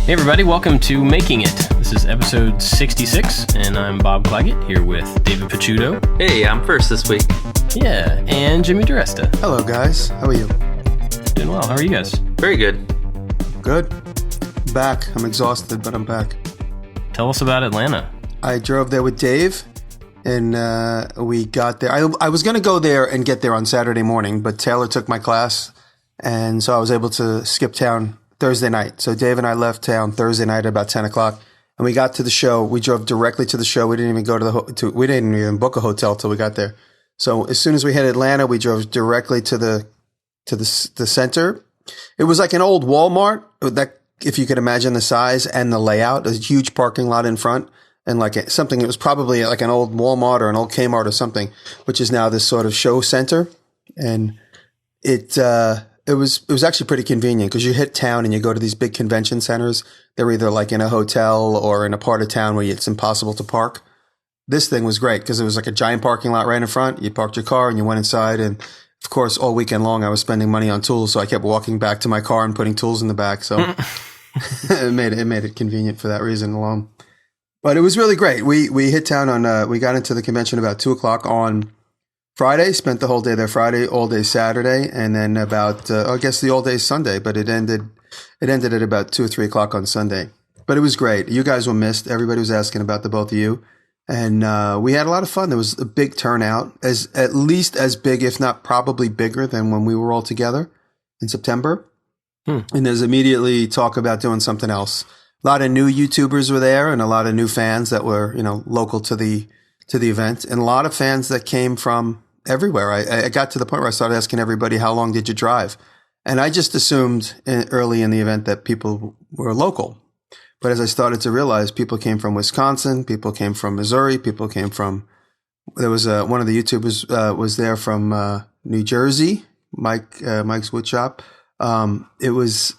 Hey everybody, welcome to Making It. This is episode 66, and I'm Bob Clagett here with David Picciuto. Hey, I'm first this week. Yeah, and Jimmy Diresta. Hello guys, how are you? Doing well, how are you guys? Very good. Good. Back. I'm exhausted, but I'm back. Tell us about Atlanta. I drove there with Dave, and we got there. I was going to go there and get there on Saturday morning, but Taylor took my class, and so I was able to skip town Thursday night. So Dave and I left town Thursday night at about 10 o'clock, and we got to the show. We drove directly to the show. We didn't even go to we didn't even book a hotel till we got there. So as soon as we hit Atlanta, we drove directly to the center. It was like an old Walmart, that if you could imagine the size and the layout, a huge parking lot in front, and like something. It was probably like an old Walmart or an old Kmart or something, which is now this sort of show center, and it was actually pretty convenient because you hit town and you go to these big convention centers. They're either like in a hotel or in a part of town where it's impossible to park. This thing was great because it was like a giant parking lot right in front. You parked your car and you went inside. And of course, all weekend long, I was spending money on tools. So I kept walking back to my car and putting tools in the back. So it made it convenient for that reason alone. But it was really great. We hit town on, we got into the convention about 2 o'clock on Friday, spent the whole day there Friday, all day Saturday, and then about, I guess the all day Sunday, but it ended at about 2 or 3 o'clock on Sunday. But it was great. You guys were missed. Everybody was asking about the both of you. And we had a lot of fun. There was a big turnout, at least as big, if not probably bigger than when we were all together in September. And there's immediately talk about doing something else. A lot of new YouTubers were there and a lot of new fans that were, local to the event, and a lot of fans that came from everywhere. I got to the point where I started asking everybody, how long did you drive? And I just assumed early in the event that people were local. But as I started to realize, people came from Wisconsin, people came from Missouri, people came from, there was one of the YouTubers was there from New Jersey, Mike's Woodshop. There was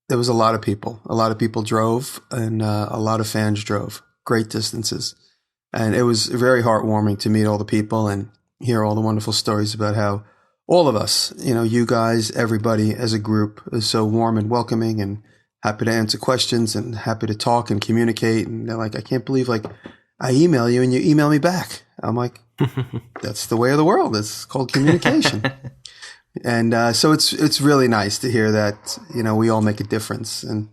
a lot of people. A lot of people drove, and a lot of fans drove great distances. And it was very heartwarming to meet all the people and hear all the wonderful stories about how all of us, you guys, everybody as a group is so warm and welcoming and happy to answer questions and happy to talk and communicate. And they're like, I can't believe I email you and you email me back. I'm like, that's the way of the world. It's called communication. And so it's really nice to hear that, we all make a difference. And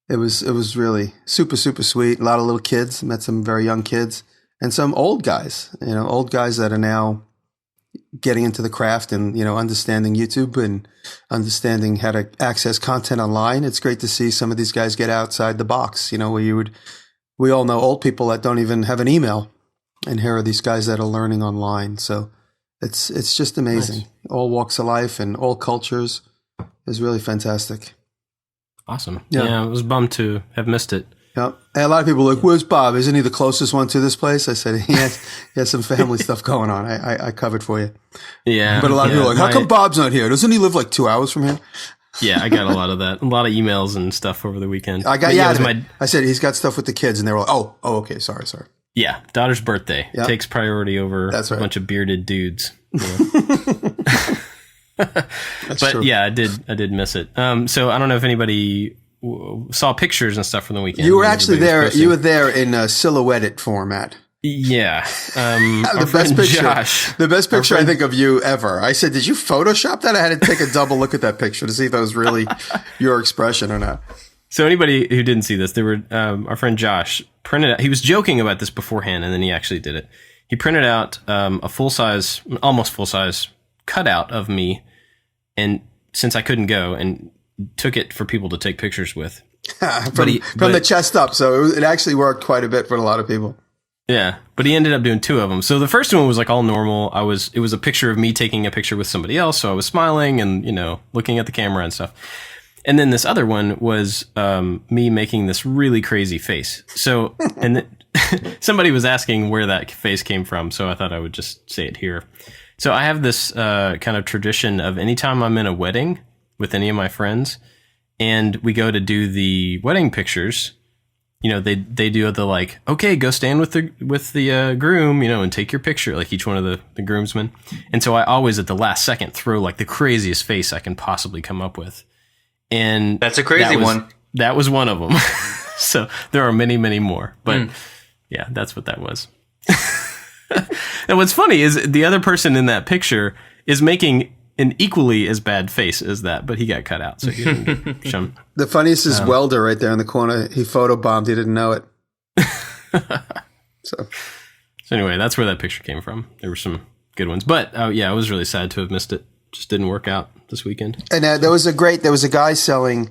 it was really super, super sweet. A lot of little kids, met some very young kids. And some old guys, old guys that are now getting into the craft and, understanding YouTube and understanding how to access content online. It's great to see some of these guys get outside the box, where we all know old people that don't even have an email. And here are these guys that are learning online. So it's just amazing. Nice. All walks of life and all cultures is really fantastic. Awesome. Yeah, I was bummed to have missed it. Yeah. And a lot of people are like, where's Bob? Isn't he the closest one to this place? I said, he has some family stuff going on. I covered for you. Yeah. But a lot of people are like, how come Bob's not here? Doesn't he live like 2 hours from here? Yeah, I got a lot of that. A lot of emails and stuff over the weekend. I said, he's got stuff with the kids. And they were like, oh, okay. Sorry. Yeah. Daughter's birthday takes priority over a bunch of bearded dudes. But true. Yeah, I did miss it. So I don't know if anybody saw pictures and stuff from the weekend. You were actually there. You were there in a silhouetted format. Yeah. The best picture. Josh, the best picture I think of you ever. I said, did you Photoshop that? I had to take a double look at that picture to see if that was really your expression or not. So anybody who didn't see this, there were our friend Josh printed out. He was joking about this beforehand, and then he actually did it. He printed out a almost full size cutout of me, and since I couldn't go, and took it for people to take pictures with. from the chest up. So it actually worked quite a bit for a lot of people. Yeah. But he ended up doing 2 of them. So the first one was like all normal. It was a picture of me taking a picture with somebody else. So I was smiling and, looking at the camera and stuff. And then this other one was me making this really crazy face. So, and somebody was asking where that face came from. So I thought I would just say it here. So I have this kind of tradition of anytime I'm in a wedding with any of my friends and we go to do the wedding pictures, they do the like, okay, go stand with the groom, and take your picture, like each one of the groomsmen. And so I always at the last second throw like the craziest face I can possibly come up with. And that's a crazy one. that was one of them. So there are many, many more. But yeah, that's what that was. And what's funny is the other person in that picture is making an equally as bad face as that, but he got cut out. So he didn't get shown. The funniest is Welder right there in the corner. He photobombed. He didn't know it. So anyway, that's where that picture came from. There were some good ones. But yeah, I was really sad to have missed it. Just didn't work out this weekend. And there was a guy selling,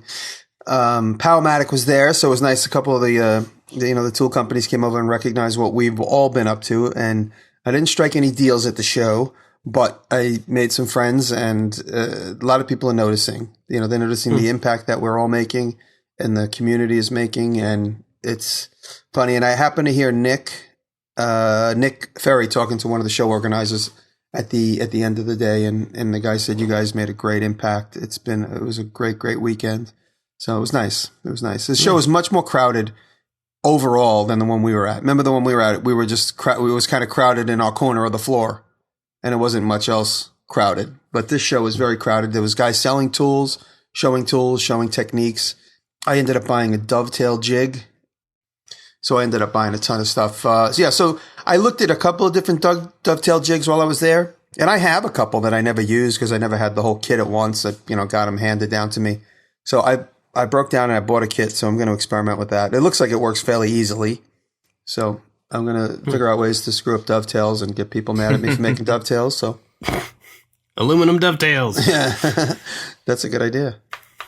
Powermatic was there. So it was nice. A couple of the tool companies came over and recognized what we've all been up to. And I didn't strike any deals at the show, but I made some friends, and a lot of people are noticing. They're noticing the impact that we're all making and the community is making. And it's funny. And I happened to hear Nick Ferry talking to one of the show organizers at the end of the day, and the guy said, "You guys made a great impact. It was a great weekend." So it was nice. The show was much more crowded overall than the one we were at. Remember the one we were at? We were just it was kind of crowded in our corner of the floor, and it wasn't much else crowded. But this show was very crowded. There was guys selling tools, showing techniques. I ended up buying a dovetail jig. So I ended up buying a ton of stuff. So I looked at a couple of different dovetail jigs while I was there. And I have a couple that I never used because I never had the whole kit at once. I got them handed down to me. So I broke down and I bought a kit. So I'm going to experiment with that. It looks like it works fairly easily. So I'm going to figure out ways to screw up dovetails and get people mad at me for making dovetails. So aluminum dovetails. Yeah, that's a good idea.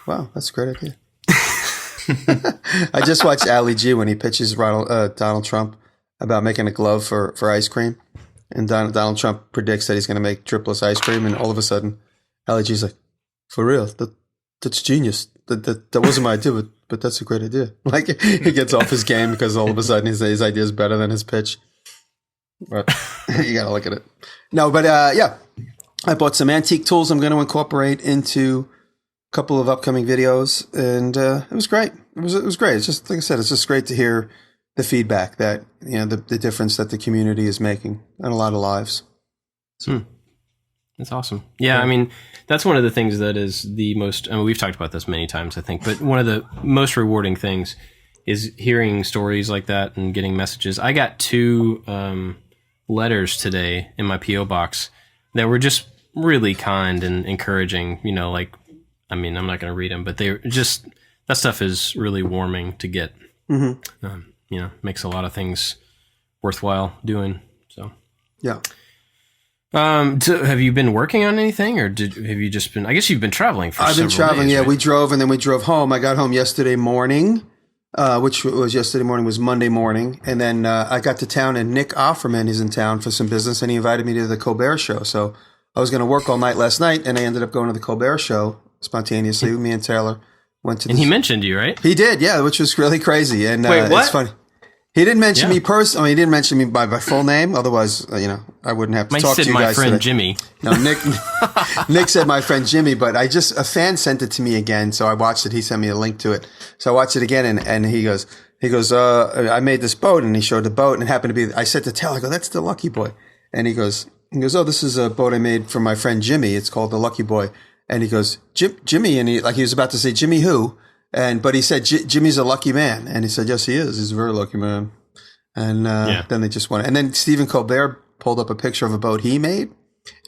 Wow, that's a great idea. I just watched Ali G when he pitches Donald Trump about making a glove for ice cream. And Donald Trump predicts that he's going to make tripless ice cream. And all of a sudden, Ali G's like, for real, that's genius. That wasn't my idea, but that's a great idea. Like, he gets off his game because all of a sudden his idea is better than his pitch. But you got to look at it. No, but yeah, I bought some antique tools I'm going to incorporate into couple of upcoming videos, and it was great. It was great. It's just, like I said, it's just great to hear the feedback that, the difference that the community is making in a lot of lives. So. That's awesome. Yeah, I mean, that's one of the things that is the most, we've talked about this many times, I think, but one of the most rewarding things is hearing stories like that and getting messages. I got 2 letters today in my P.O. box that were just really kind and encouraging, I'm not going to read them, but they're just, that stuff is really warming to get. Mm-hmm. Makes a lot of things worthwhile doing. So, yeah. So have you been working on anything, or have you just been, I guess you've been traveling for several days. I've been traveling. Yeah. Right? We drove and then we drove home. I got home yesterday morning, which was Monday morning. And then, I got to town, and Nick Offerman is in town for some business, and he invited me to the Colbert Show. So I was going to work all night last night, and I ended up going to the Colbert Show spontaneously. Me and Taylor went to. And he mentioned you, right? He did, yeah, which was really crazy. And wait, what? It's funny. He didn't mention me personally. He didn't mention me by my full name. Otherwise, I wouldn't have to talk to you guys. My friend today. Jimmy. No, Nick said my friend Jimmy, but a fan sent it to me again, so I watched it. He sent me a link to it, so I watched it again, and he goes, I made this boat, and he showed the boat, and it happened to be. I said to Taylor, I go, that's the Lucky Boy, and he goes, oh, this is a boat I made for my friend Jimmy. It's called the Lucky Boy. And he goes, Jimmy, and he was about to say, Jimmy who? But he said, Jimmy's a lucky man. And he said, yes, he is. He's a very lucky man. And then they just went. And then Stephen Colbert pulled up a picture of a boat he made,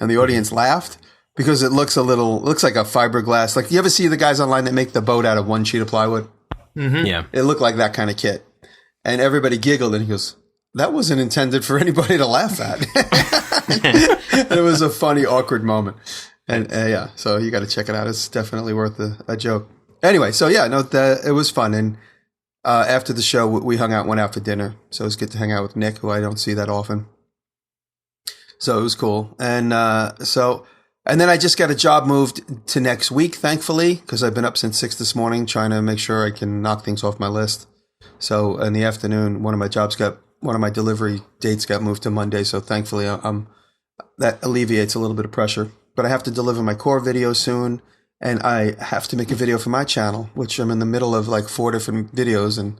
and the audience laughed because it looks like a fiberglass. Like, you ever see the guys online that make the boat out of one sheet of plywood? Mm-hmm. Yeah. It looked like that kind of kit. And everybody giggled, and he goes, that wasn't intended for anybody to laugh at. And it was a funny, awkward moment. And yeah, so you got to check it out. It's definitely worth a joke. Anyway, so yeah, no, it was fun. And after the show, we hung out, went out for dinner. So it was good to hang out with Nick, who I don't see that often. So it was cool. And and then I just got a job moved to next week, thankfully, because I've been up since 6 this morning trying to make sure I can knock things off my list. So in the afternoon, one of my delivery dates got moved to Monday. So thankfully, that alleviates a little bit of pressure. But I have to deliver my core video soon, and I have to make a video for my channel, which I'm in the middle of like 4 different videos, and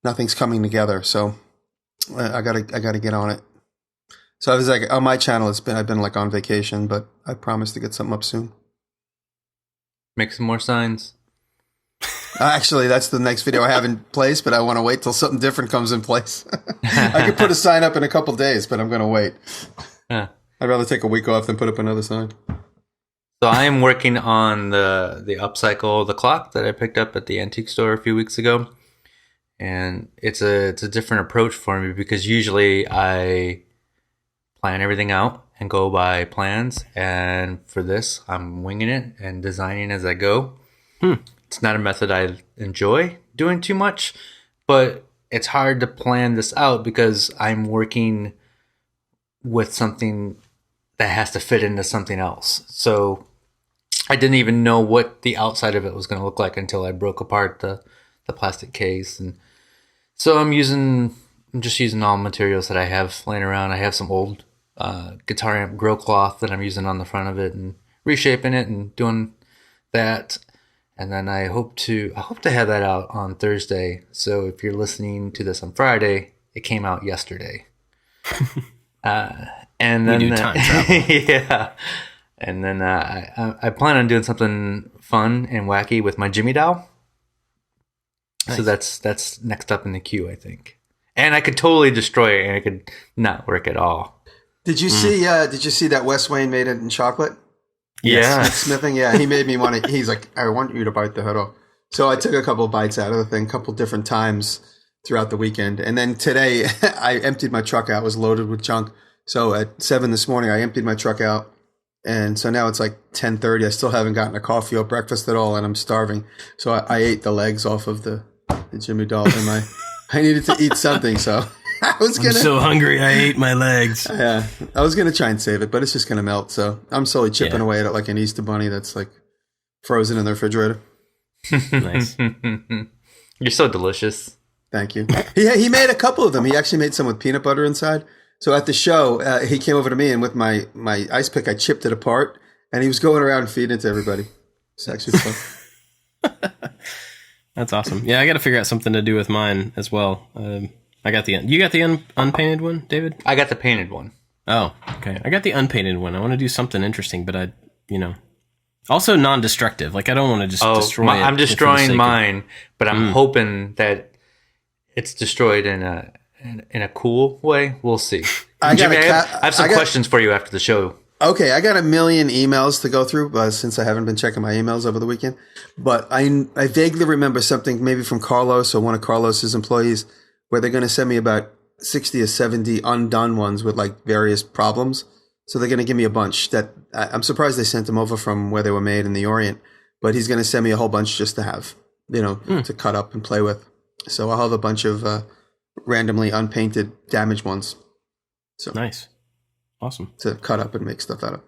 nothing's coming together. So I gotta get on it. So I was like, on my channel, I've been like on vacation, but I promise to get something up soon. Make some more signs. Actually, that's the next video I have in place, but I want to wait till something different comes in place. I could put a sign up in a couple days, but I'm going to wait. I'd rather take a week off than put up another sign. So I am working on the upcycle, the clock that I picked up at the antique store a few weeks ago. And it's a different approach for me because usually I plan everything out and go by plans. And for this, I'm winging it and designing as I go. It's not a method I enjoy doing too much, but it's hard to plan this out because I'm working with something that has to fit into something else. So I didn't even know what the outside of it was going to look like until I broke apart the plastic case. And so I'm just using all materials that I have laying around. I have some old guitar amp grill cloth that I'm using on the front of it and reshaping it and doing that. And then I hope to have that out on Thursday. So if you're listening to this on Friday, it came out yesterday. And then we do time travel. yeah. And then I plan on doing something fun and wacky with my Jimmy doll. Nice. So that's next up in the queue, I think. And I could totally destroy it, and it could not work at all. Did you see? Did you see that Wes Wayne made it in chocolate? Yeah, smithing. Yeah, he made me want to. He's like, I want you to bite the head off. So I took a couple of bites out of the thing, a couple different times throughout the weekend, and then today I emptied my truck out. It was loaded with junk. So at 7 this morning, I emptied my truck out, and so now it's like 10:30. I still haven't gotten a coffee or breakfast at all, and I'm starving. So I ate the legs off of the Jimmy doll, and I needed to eat something. So I'm so hungry. I ate my legs. Yeah, I was gonna try and save it, but it's just gonna melt. So I'm slowly chipping away at it like an Easter bunny that's like frozen in the refrigerator. Nice. You're so delicious. Thank you. He made a couple of them. He actually made some with peanut butter inside. So at the show, he came over to me, and with my ice pick, I chipped it apart, and he was going around and feeding it to everybody. It's actually fun. That's awesome. Yeah, I got to figure out something to do with mine as well. You got the unpainted one, David? I got the painted one. Oh, okay. I got the unpainted one. I want to do something interesting, but also non-destructive. Like I don't want to just destroy it. I'm destroying mine, but I'm hoping that it's destroyed in a cool way. We'll see. Jimmy, I have some questions for you after the show. Okay, I got a million emails to go through since I haven't been checking my emails over the weekend. But I vaguely remember something maybe from Carlos or one of Carlos's employees where they're going to send me about 60 or 70 undone ones with like various problems. So they're going to give me a bunch that I'm surprised they sent them over from where they were made in the Orient. But he's going to send me a whole bunch just to have, to cut up and play with. So I'll have a bunch of randomly unpainted damaged ones. So nice. Awesome. To cut up and make stuff out of.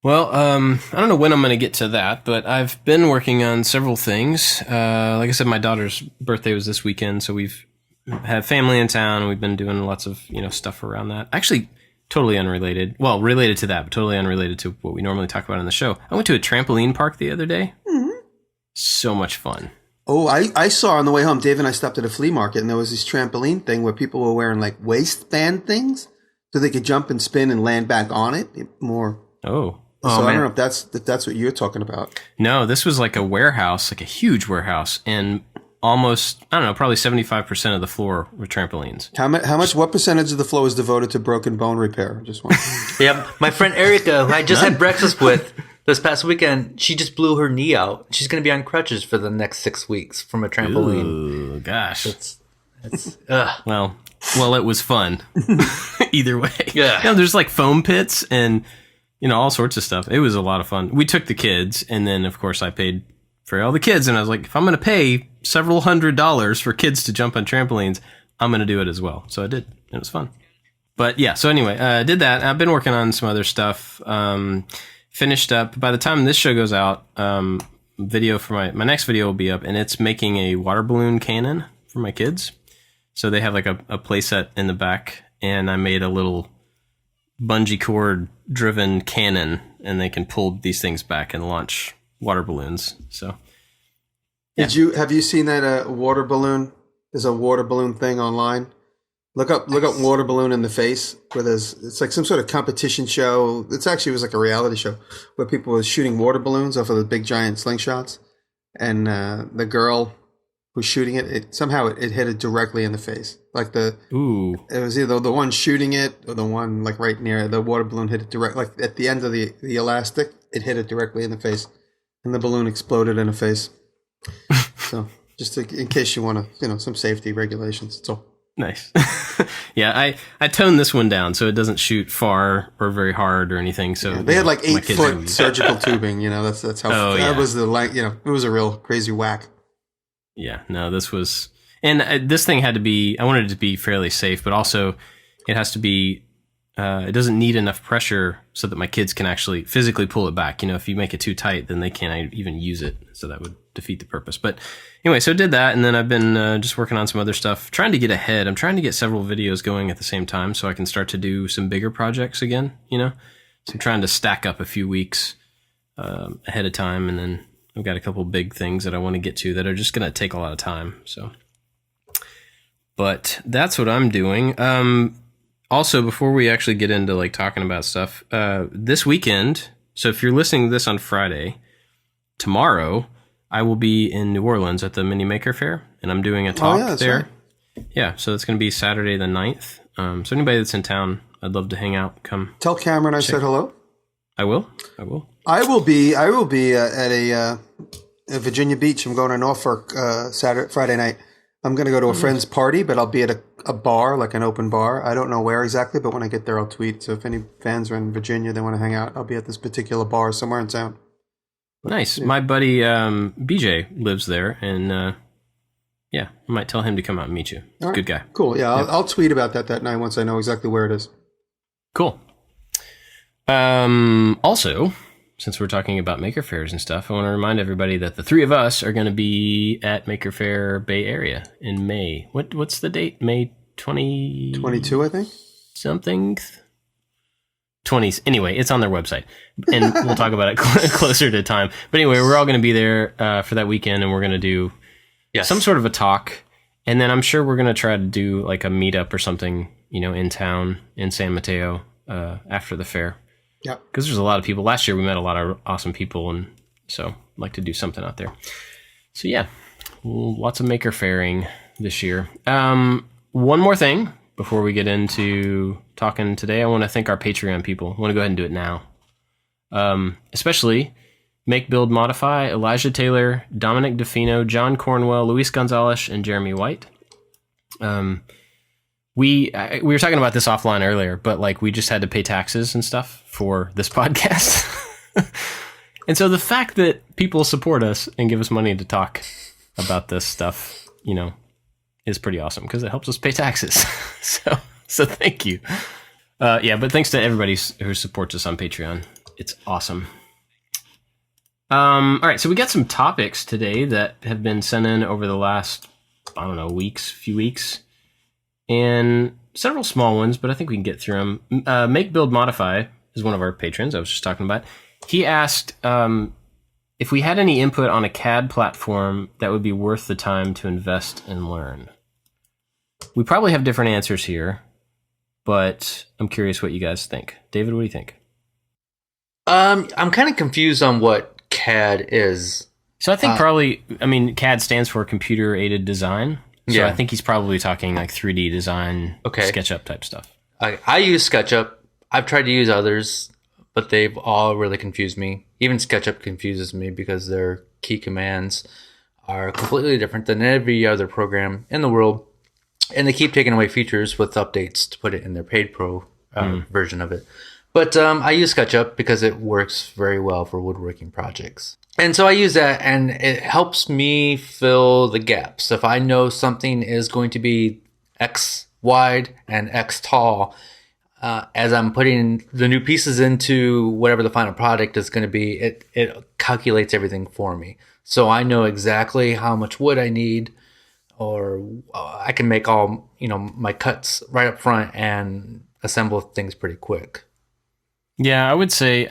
Well, I don't know when I'm going to get to that, but I've been working on several things. Like I said, my daughter's birthday was this weekend, so we've had family in town, and we've been doing lots of, stuff around that. Actually, totally unrelated. Well, related to that, but totally unrelated to what we normally talk about on the show. I went to a trampoline park the other day. Mm-hmm. So much fun. Oh, I saw on the way home, Dave and I stopped at a flea market, and there was this trampoline thing where people were wearing like waistband things so they could jump and spin and land back on it more. Oh. So I don't know if that's what you're talking about. No, this was like a warehouse, like a huge warehouse, and almost, I don't know, probably 75% of the floor were trampolines. What percentage of the floor is devoted to broken bone repair? Just one. Yep. My friend Erica, who I just had breakfast with this past weekend, she just blew her knee out. She's going to be on crutches for the next 6 weeks from a trampoline. Ooh, gosh. It's Well, it was fun. Either way. Yeah. There's like foam pits and, all sorts of stuff. It was a lot of fun. We took the kids, and then, of course, I paid for all the kids. And I was like, if I'm going to pay several $100s for kids to jump on trampolines, I'm going to do it as well. So I did. It was fun. But yeah, so anyway, I did that. I've been working on some other stuff. Finished up. By the time this show goes out, video for my next video will be up, and it's making a water balloon cannon for my kids. So they have like a play set in the back, and I made a little bungee cord driven cannon, and they can pull these things back and launch water balloons. So yeah. Have you seen that water balloon? There's a water balloon thing online. Look up water balloon in the face, where it's like some sort of competition show. It was like a reality show where people were shooting water balloons off of the big giant slingshots. and the girl who's shooting it somehow it hit it directly in the face. Like Ooh. it was either the one shooting it or the one like right near the water balloon hit it direct, like at the end of the elastic, it hit it directly in the face, and the balloon exploded in the face. So just in case you want to, some safety regulations. It's all. Nice. Yeah, I toned this one down so it doesn't shoot far or very hard or anything. So they had like 8-foot surgical tubing. That's how that was the it was a real crazy whack. Yeah, no, this was, and this thing had to be. I wanted it to be fairly safe, but also it has to be. It doesn't need enough pressure so that my kids can actually physically pull it back. If you make it too tight, then they can't even use it. So that would defeat the purpose. But anyway, so I did that. And then I've been just working on some other stuff, trying to get ahead. I'm trying to get several videos going at the same time so I can start to do some bigger projects again, So I'm trying to stack up a few weeks ahead of time. And then I've got a couple big things that I want to get to that are just going to take a lot of time. So, but that's what I'm doing. Also, before we actually get into like talking about stuff, this weekend, so if you're listening to this on Friday, tomorrow I will be in New Orleans at the Mini Maker Fair, and I'm doing a talk there. Right. Yeah, so it's going to be Saturday the 9th. So anybody that's in town, I'd love to hang out. Come. Tell Cameron I said hello. I will. I will be at a Virginia Beach. I'm going to Norfolk Friday night. I'm going to go to a friend's party, but I'll be at a bar, like an open bar. I don't know where exactly, but when I get there, I'll tweet. So if any fans are in Virginia, they want to hang out, I'll be at this particular bar somewhere in town. Nice. Yeah. My buddy BJ lives there, and I might tell him to come out and meet you. He's a good guy. Cool. Yeah, I'll tweet about that night once I know exactly where it is. Cool. Also, since we're talking about Maker Fairs and stuff, I want to remind everybody that the three of us are going to be at Maker Fair Bay Area in May. What's the date? May 22, I think. Something. 20s. Anyway, it's on their website, and we'll talk about it closer to time. But anyway, we're all going to be there for that weekend, and we're going to do some sort of a talk, and then I'm sure we're going to try to do like a meetup or something, in town in San Mateo after the fair. Yeah, because there's a lot of people. Last year we met a lot of awesome people, and so I'd like to do something out there. So yeah, lots of maker fairing this year. One more thing before we get into talking today, I want to thank our Patreon people. I want to go ahead and do it now. Especially Make, Build, Modify, Elijah Taylor, Dominic DeFino, John Cornwell, Luis Gonzalez, and Jeremy White. We were talking about this offline earlier, but like we just had to pay taxes and stuff for this podcast. And so the fact that people support us and give us money to talk about this stuff, is pretty awesome because it helps us pay taxes. So thank you. But thanks to everybody who supports us on Patreon. It's awesome. All right, so we got some topics today that have been sent in over the last, few weeks. And several small ones, but I think we can get through them. Make, Build, Modify is one of our patrons I was just talking about. He asked if we had any input on a CAD platform that would be worth the time to invest and learn. We probably have different answers here, but I'm curious what you guys think. David, what do you think? I'm kind of confused on what CAD is. So I think CAD stands for Computer Aided Design. So I think he's probably talking like 3D design, SketchUp type stuff. I use SketchUp. I've tried to use others, but they've all really confused me. Even SketchUp confuses me because their key commands are completely different than every other program in the world. And they keep taking away features with updates to put it in their paid pro version of it. But I use SketchUp because it works very well for woodworking projects. And so I use that, and it helps me fill the gaps. If I know something is going to be X wide and X tall, as I'm putting the new pieces into whatever the final product is going to be, it calculates everything for me. So I know exactly how much wood I need, or I can make all my cuts right up front and assemble things pretty quick. Yeah, I would say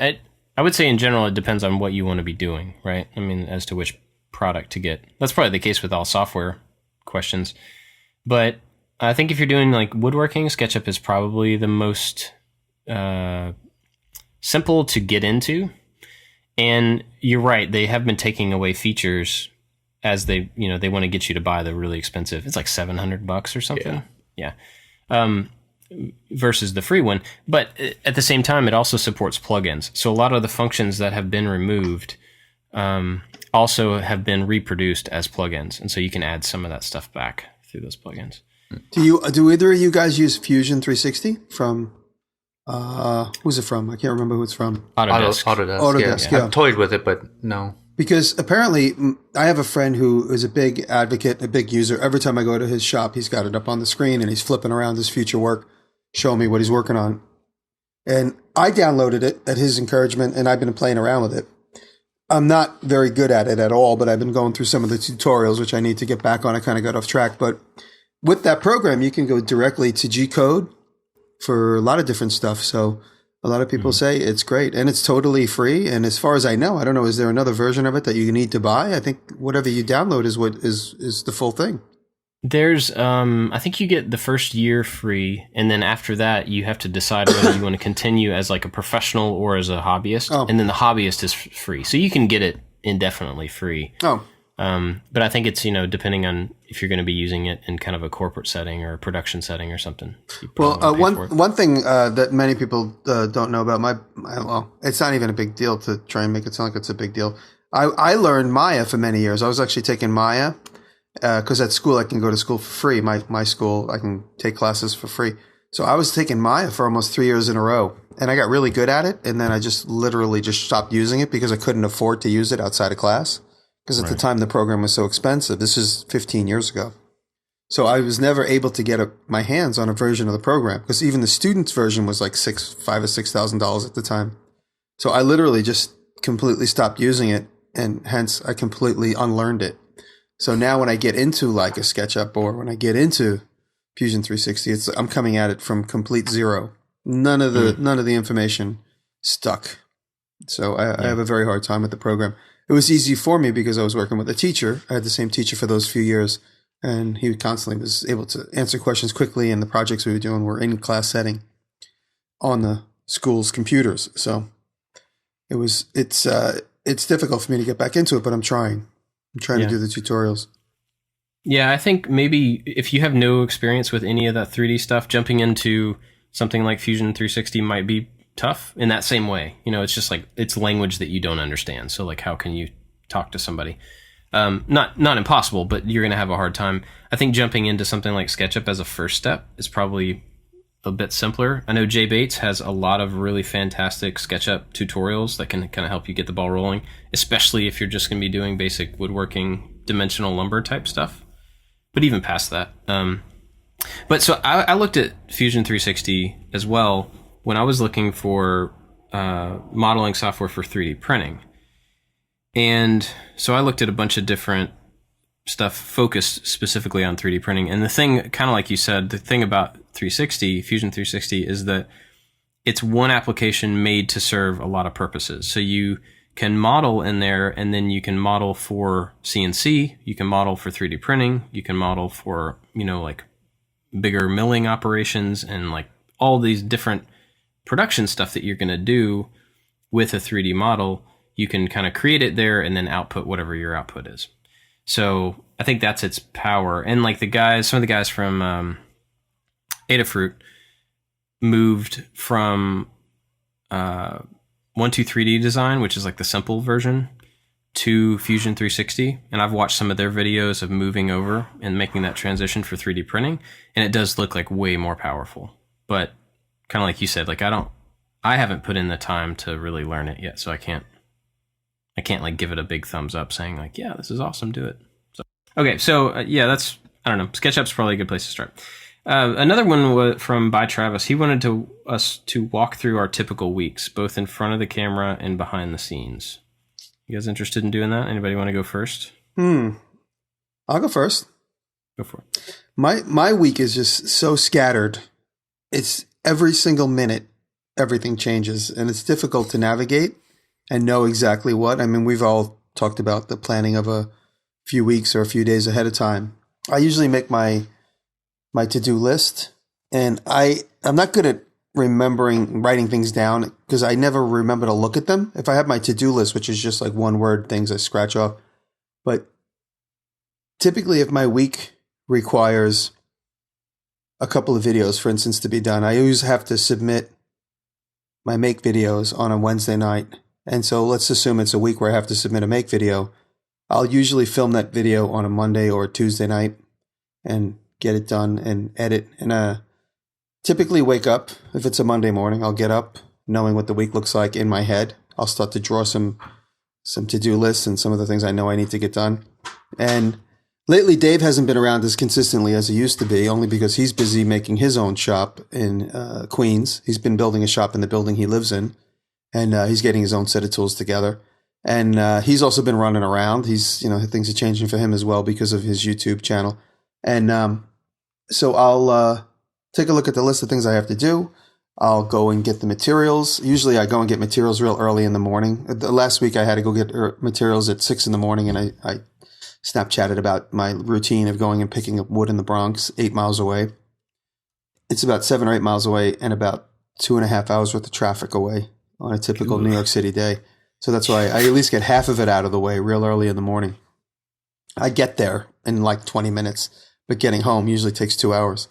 in general it depends on what you want to be doing, right? I mean, as to which product to get. That's probably the case with all software questions. But I think if you're doing like woodworking, SketchUp is probably the most simple to get into. And you're right, they have been taking away features as they want to get you to buy the really expensive. It's like $700 or something. Yeah. Versus the free one. But at the same time, it also supports plugins. So a lot of the functions that have been removed also have been reproduced as plugins. And so you can add some of that stuff back through those plugins. Do either of you guys use Fusion 360 from, who's it from? I can't remember who it's from. Autodesk. Yeah. I've toyed with it, but no. Because apparently I have a friend who is a big advocate, a big user. Every time I go to his shop, he's got it up on the screen and he's flipping around his future work, showing me what he's working on. And I downloaded it at his encouragement and I've been playing around with it. I'm not very good at it at all, but I've been going through some of the tutorials, which I need to get back on. I kind of got off track. But with that program, you can go directly to G-code for a lot of different stuff. So a lot of people say it's great and it's totally free. And as far as I know, I don't know, is there another version of it that you need to buy? I think whatever you download is what is the full thing. There's, I think you get the first year free, and then after that, you have to decide whether you want to continue as like a professional or as a hobbyist. And then the hobbyist is free, so you can get it indefinitely free. But I think it's depending on if you're going to be using it in kind of a corporate setting or a production setting or something. Well, one thing that many people don't know about well, it's not even a big deal to try and make it sound like it's a big deal. I learned Maya for many years. I was actually taking Maya. Because at school, I can go to school for free. My school, I can take classes for free. So I was taking Maya for almost 3 years in a row. And I got really good at it. And then I just literally just stopped using it because I couldn't afford to use it outside of class. Because at the time, the program was so expensive. This is 15 years ago. So I was never able to get my hands on a version of the program. Because even the student's version was like $5,000 or $6,000 at the time. So I literally just completely stopped using it. And hence, I completely unlearned it. So now when I get into like a SketchUp or when I get into Fusion 360, I'm coming at it from complete zero. None of the information stuck. So I have a very hard time with the program. It was easy for me because I was working with a teacher. I had the same teacher for those few years, and he constantly was able to answer questions quickly, and the projects we were doing were in class setting on the school's computers. So it's difficult for me to get back into it, but I'm trying. I'm trying to do the tutorials. Yeah, I think maybe if you have no experience with any of that 3D stuff, jumping into something like Fusion 360 might be tough in that same way. It's just like it's language that you don't understand. So like, how can you talk to somebody? Not impossible, but you're going to have a hard time. I think jumping into something like SketchUp as a first step is probably a bit simpler. I know Jay Bates has a lot of really fantastic SketchUp tutorials that can kind of help you get the ball rolling, especially if you're just going to be doing basic woodworking, dimensional lumber type stuff. But even past that. But so I looked at Fusion 360 as well when I was looking for modeling software for 3D printing. And so I looked at a bunch of different stuff focused specifically on 3D printing. And the thing, kind of like you said, the thing about Fusion 360 is that it's one application made to serve a lot of purposes. So you can model in there, and then you can model for CNC, you can model for 3D printing, you can model for, like bigger milling operations and like all these different production stuff that you're going to do with a 3D model. You can kind of create it there and then output whatever your output is. So I think that's its power. And like some of the guys from Adafruit moved from 123D design, which is like the simple version, to Fusion 360. And I've watched some of their videos of moving over and making that transition for 3D printing. And it does look like way more powerful. But kind of like you said, like I haven't put in the time to really learn it yet. So I can't like give it a big thumbs up saying like, yeah, this is awesome, do it. So, okay. So I don't know. SketchUp's probably a good place to start. Another one was from By Travis. He wanted us to walk through our typical weeks, both in front of the camera and behind the scenes. You guys interested in doing that? Anybody want to go first? I'll go first. Go for it. My week is just so scattered. It's every single minute, everything changes, and it's difficult to navigate and know exactly what. I mean, we've all talked about the planning of a few weeks or a few days ahead of time. I usually make my to-do list, and I'm not good at writing things down because I never remember to look at them. If I have my to-do list, which is just like one word things I scratch off, but typically if my week requires a couple of videos, for instance, to be done, I always have to submit my make videos on a Wednesday night. And so let's assume it's a week where I have to submit a make video. I'll usually film that video on a Monday or a Tuesday night and get it done and edit. And typically wake up, if it's a Monday morning, I'll get up knowing what the week looks like in my head. I'll start to draw some to-do lists and some of the things I know I need to get done. And lately, Dave hasn't been around as consistently as he used to be, only because he's busy making his own shop in Queens. He's been building a shop in the building he lives in, and he's getting his own set of tools together. And he's also been running around. Things are changing for him as well because of his YouTube channel. And so I'll take a look at the list of things I have to do. I'll go and get the materials. Usually I go and get materials real early in the morning. The last week I had to go get materials at 6 in the morning, and I Snapchatted about my routine of going and picking up wood in the Bronx, 8 miles away. It's about 7 or 8 miles away and about 2.5 hours worth of traffic away on a typical New York City day. So that's why I at least get half of it out of the way real early in the morning. I get there in like 20 minutes, but getting home usually takes 2 hours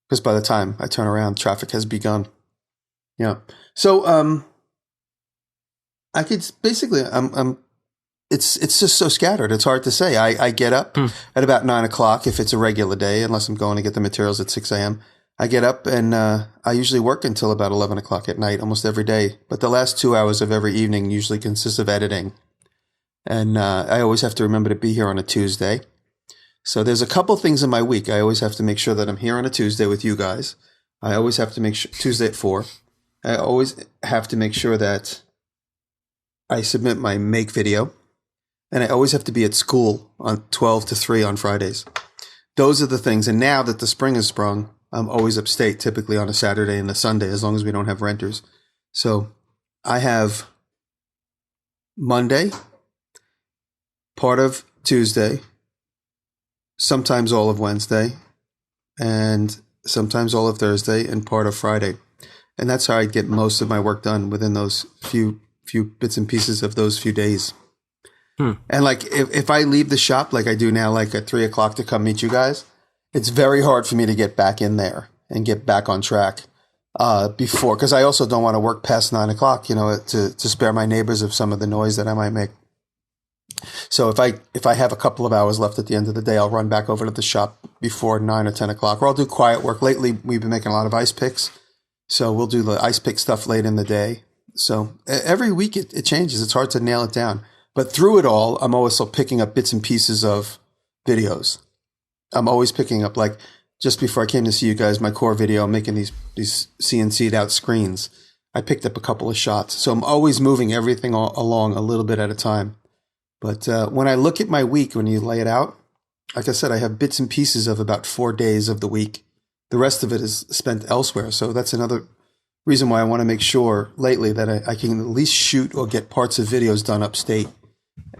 because by the time I turn around, traffic has begun. Yeah. So I could basically it's just so scattered. It's hard to say. I get up at about 9 o'clock if it's a regular day, unless I'm going to get the materials at 6 a.m. I get up and I usually work until about 11 o'clock at night almost every day. But the last 2 hours of every evening usually consists of editing. And I always have to remember to be here on a Tuesday. So there's a couple things in my week. I always have to make sure that I'm here on a Tuesday with you guys. I always have to make sure Tuesday at 4. I always have to make sure that I submit my make video. And I always have to be at school on 12 to 3 on Fridays. Those are the things. And now that the spring has sprung, I'm always upstate, typically on a Saturday and a Sunday, as long as we don't have renters. So I have Monday, part of Tuesday, sometimes all of Wednesday, and sometimes all of Thursday, and part of Friday. And that's how I get most of my work done within those few bits and pieces of those few days. And like if I leave the shop like I do now, like at 3 o'clock to come meet you guys, it's very hard for me to get back in there and get back on track before, because I also don't want to work past 9 o'clock, to spare my neighbors of some of the noise that I might make. So if I have a couple of hours left at the end of the day, I'll run back over to the shop before 9 or 10 o'clock, or I'll do quiet work. Lately, we've been making a lot of ice picks, so we'll do the ice pick stuff late in the day. So every week it changes. It's hard to nail it down. But through it all, I'm also picking up bits and pieces of videos. I'm always picking up, like just before I came to see you guys, my core video, I'm making these CNC'd out screens. I picked up a couple of shots. So I'm always moving everything along a little bit at a time. But when I look at my week, when you lay it out, like I said, I have bits and pieces of about 4 days of the week. The rest of it is spent elsewhere. So that's another reason why I want to make sure lately that I can at least shoot or get parts of videos done upstate.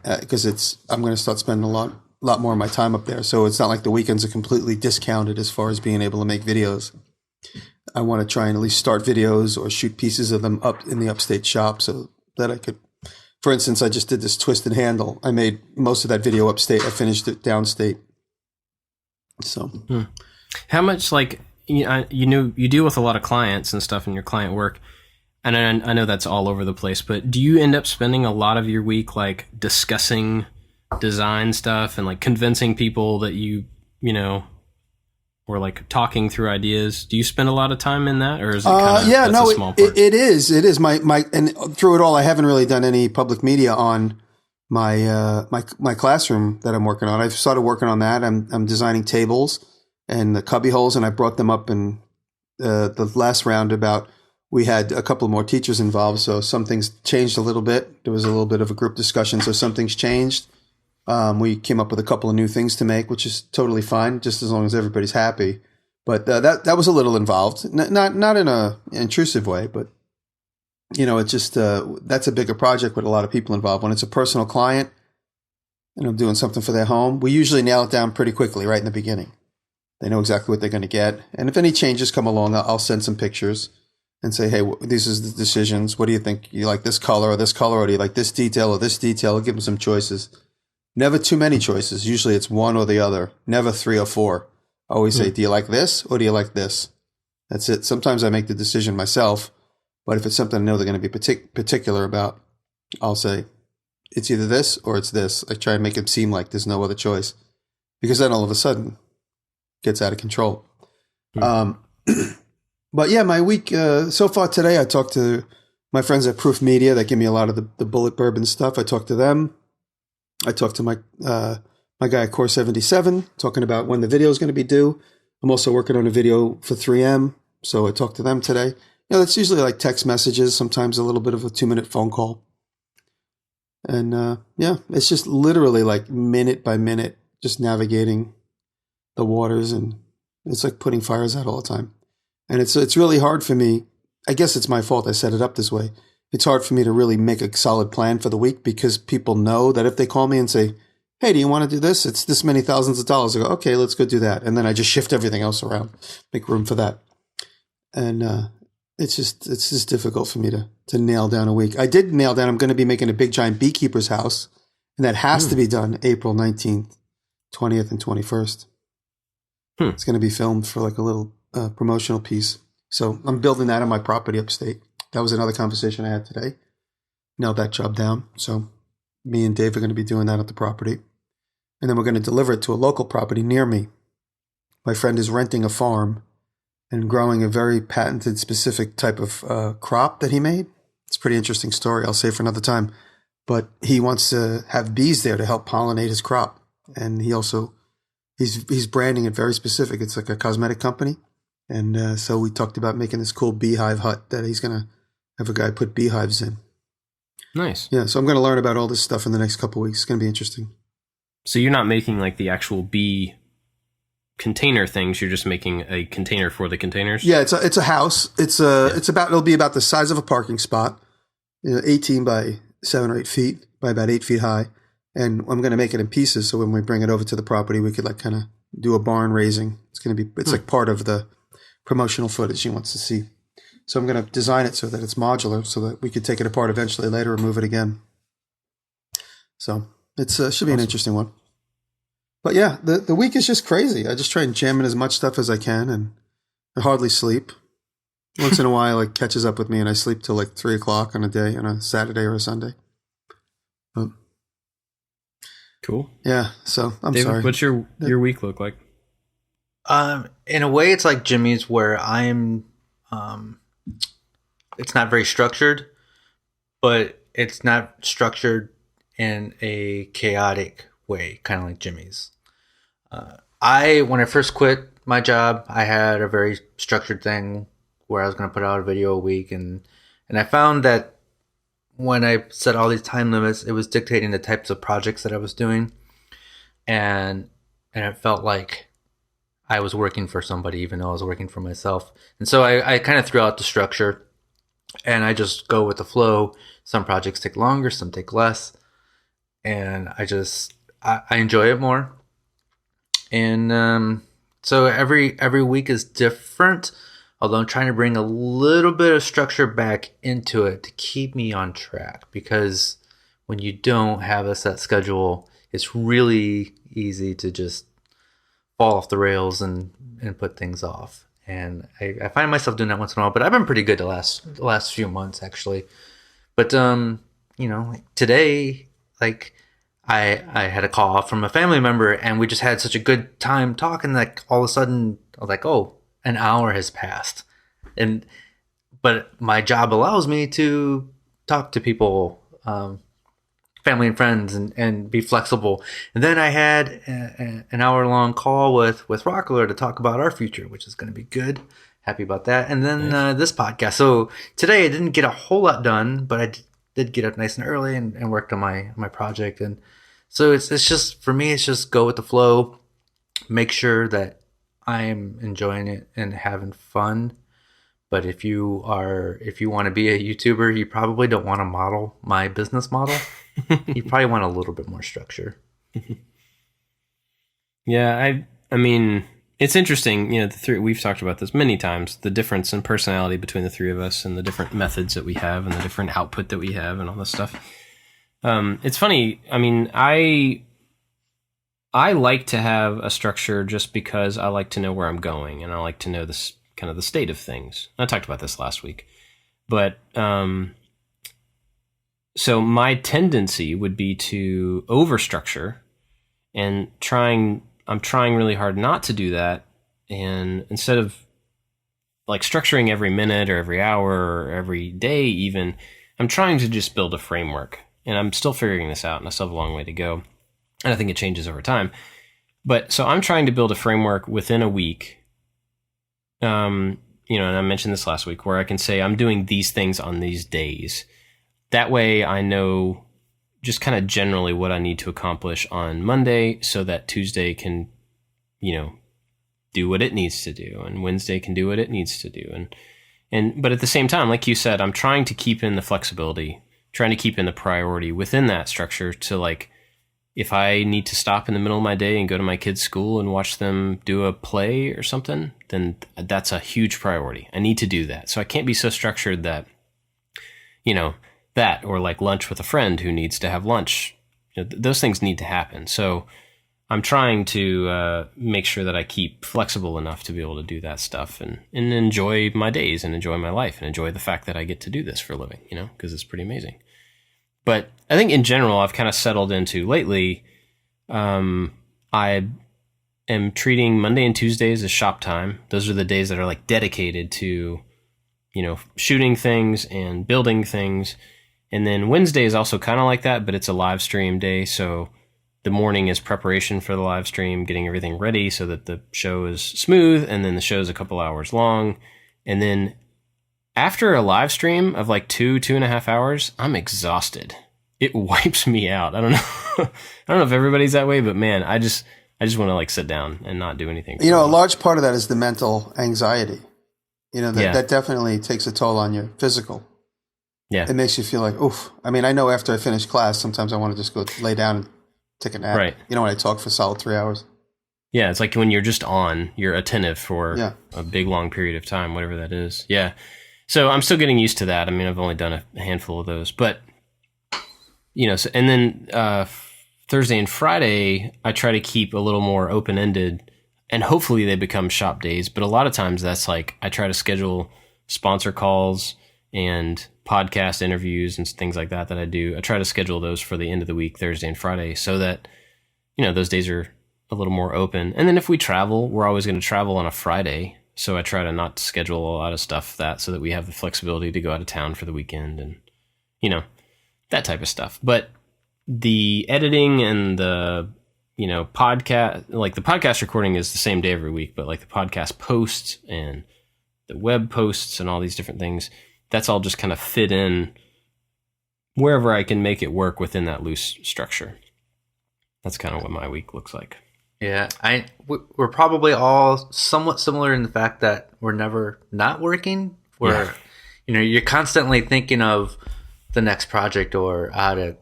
Because I'm going to start spending a lot more of my time up there. So it's not like the weekends are completely discounted as far as being able to make videos. I want to try and at least start videos or shoot pieces of them up in the upstate shop so that I could, for instance, I just did this twisted handle. I made most of that video upstate. I finished it downstate. So how much, like, you deal with a lot of clients and stuff in your client work. And I know that's all over the place, but do you end up spending a lot of your week like discussing design stuff and like convincing people that or like talking through ideas? Do you spend a lot of time in that, or is it kind of a small part? It is. It is my and through it all, I haven't really done any public media on my my classroom that I'm working on. I've started working on that. I'm designing tables and the cubby holes, and I brought them up in the last roundabout. We had a couple more teachers involved, so some things changed a little bit. There was a little bit of a group discussion, so some things changed. We came up with a couple of new things to make, which is totally fine, just as long as everybody's happy. But that was a little involved, not in a intrusive way, but it's just that's a bigger project with a lot of people involved. When it's a personal client and I'm doing something for their home, we usually nail it down pretty quickly right in the beginning. They know exactly what they're going to get, and if any changes come along, I'll send some pictures and say, hey, these are the decisions. What do you think? You like this color, or do you like this detail or this detail? I'll give them some choices. Never too many choices. Usually it's one or the other. Never 3 or 4. I always say, do you like this or do you like this? That's it. Sometimes I make the decision myself, but if it's something I know they're going to be particular about, I'll say, it's either this or it's this. I try and make it seem like there's no other choice, because then all of a sudden it gets out of control. But yeah, my week so far today, I talked to my friends at Proof Media that give me a lot of the bullet bourbon stuff. I talked to them. I talked to my guy at Core 77, talking about when the video is going to be due. I'm also working on a video for 3M, so I talked to them today. You know, it's usually like text messages, sometimes a little bit of a 2-minute phone call. And yeah, it's just literally like minute by minute, just navigating the waters, and it's like putting fires out all the time. And it's really hard for me. I guess it's my fault I set it up this way. It's hard for me to really make a solid plan for the week, because people know that if they call me and say, hey, do you want to do this? It's this many thousands of dollars. I go, okay, let's go do that. And then I just shift everything else around, make room for that. And it's just difficult for me to nail down a week. I did nail down, I'm going to be making a big giant beekeeper's house, and that has to be done April 19th, 20th, and 21st. It's going to be filmed for like a little promotional piece. So I'm building that on my property upstate. That was another conversation I had today. Nailed that job down. So me and Dave are going to be doing that at the property. And then we're going to deliver it to a local property near me. My friend is renting a farm and growing a very patented, specific type of crop that he made. It's a pretty interesting story, I'll say for another time. But he wants to have bees there to help pollinate his crop. And he also, he's branding it very specific. It's like a cosmetic company. And so we talked about making this cool beehive hut that he's going to have a guy put beehives in. Nice. Yeah, so I'm going to learn about all this stuff in the next couple of weeks. It's going to be interesting. So you're not making like the actual bee container things. You're just making a container for the containers. Yeah, it's a house. It'll be about the size of a parking spot, 18 by 7 or 8 feet by about 8 feet high. And I'm going to make it in pieces, so when we bring it over to the property, we could like kind of do a barn raising. It's like part of the promotional footage he wants to see. So I'm going to design it so that it's modular, so that we could take it apart eventually later and move it again. So it should be an interesting one. But yeah, the week is just crazy. I just try and jam in as much stuff as I can, and I hardly sleep. Once in a while, it catches up with me, and I sleep till like 3 o'clock on a Saturday or a Sunday. Cool. Yeah. So I'm David, sorry. what's your week look like? In a way, it's like Jimmy's, where I'm. It's not very structured, but it's not structured in a chaotic way, kind of like Jimmy's. When I first quit my job, I had a very structured thing where I was going to put out a video a week, and I found that when I set all these time limits, it was dictating the types of projects that I was doing, and it felt like I was working for somebody, even though I was working for myself. And so I kind of threw out the structure, and I just go with the flow. Some projects take longer, some take less, and I enjoy it more. And so every week is different, although I'm trying to bring a little bit of structure back into it to keep me on track, because when you don't have a set schedule, it's really easy to just fall off the rails and put things off. And I find myself doing that once in a while, but I've been pretty good the last few months, actually. But today, like I had a call from a family member, and we just had such a good time talking, like all of a sudden I was like, oh, an hour has passed. But my job allows me to talk to people, family and friends, and be flexible. And then I had an hour-long call with Rockler to talk about our future, which is going to be good. Happy about that. And then this podcast. So today I didn't get a whole lot done, but I did get up nice and early and worked on my project. And so it's just, for me, it's just go with the flow, make sure that I am enjoying it and having fun. But if you want to be a YouTuber, you probably don't want to model my business model. You probably want a little bit more structure. Yeah, I mean, it's interesting. We've talked about this many times, the difference in personality between the three of us, and the different methods that we have, and the different output that we have, and all this stuff. It's funny. I mean, I like to have a structure just because I like to know where I'm going, and I like to know this kind of the state of things. I talked about this last week, but so my tendency would be to overstructure, and I'm trying really hard not to do that. And instead of like structuring every minute or every hour or every day, even, I'm trying to just build a framework. And I'm still figuring this out, and I still have a long way to go. And I think it changes over time. But so I'm trying to build a framework within a week. And I mentioned this last week, where I can say I'm doing these things on these days. That way I know just kind of generally what I need to accomplish on Monday, so that Tuesday can, do what it needs to do, and Wednesday can do what it needs to do. But at the same time, like you said, I'm trying to keep in the flexibility, trying to keep in the priority within that structure to, like, if I need to stop in the middle of my day and go to my kids' school and watch them do a play or something, then that's a huge priority. I need to do that. So I can't be so structured that, that, or like lunch with a friend who needs to have lunch. Those things need to happen. So I'm trying to make sure that I keep flexible enough to be able to do that stuff and enjoy my days and enjoy my life and enjoy the fact that I get to do this for a living, because it's pretty amazing. But I think in general, I've kind of settled into lately, I am treating Monday and Tuesdays as shop time. Those are the days that are like dedicated to, shooting things and building things. And then Wednesday is also kind of like that, but it's a live stream day. So the morning is preparation for the live stream, getting everything ready so that the show is smooth. And then the show is a couple hours long. And then after a live stream of like 2.5 hours, I'm exhausted. It wipes me out. I don't know. I don't know if everybody's that way, but man, I just want to like sit down and not do anything. A large part of that is the mental anxiety. That definitely takes a toll on your physical. Yeah. It makes you feel like, oof. I mean, I know after I finish class, sometimes I want to just go lay down and take a nap. Right. When I talk for a solid 3 hours. Yeah. It's like when you're just you're attentive for a big, long period of time, whatever that is. Yeah. So I'm still getting used to that. I mean, I've only done a handful of those, but so, and then Thursday and Friday, I try to keep a little more open-ended, and hopefully they become shop days. But a lot of times that's like, I try to schedule sponsor calls and podcast interviews and things like that I do. I try to schedule those for the end of the week, Thursday and Friday, so that, those days are a little more open. And then if we travel, we're always going to travel on a Friday. So I try to not schedule a lot of stuff so that we have the flexibility to go out of town for the weekend and, that type of stuff. But the editing and the, podcast, like the podcast recording is the same day every week, but like the podcast posts and the web posts and all these different things, that's all just kind of fit in wherever I can make it work within that loose structure. That's kind of what my week looks like. Yeah, we're probably all somewhat similar in the fact that we're never not working. You're constantly thinking of the next project or how to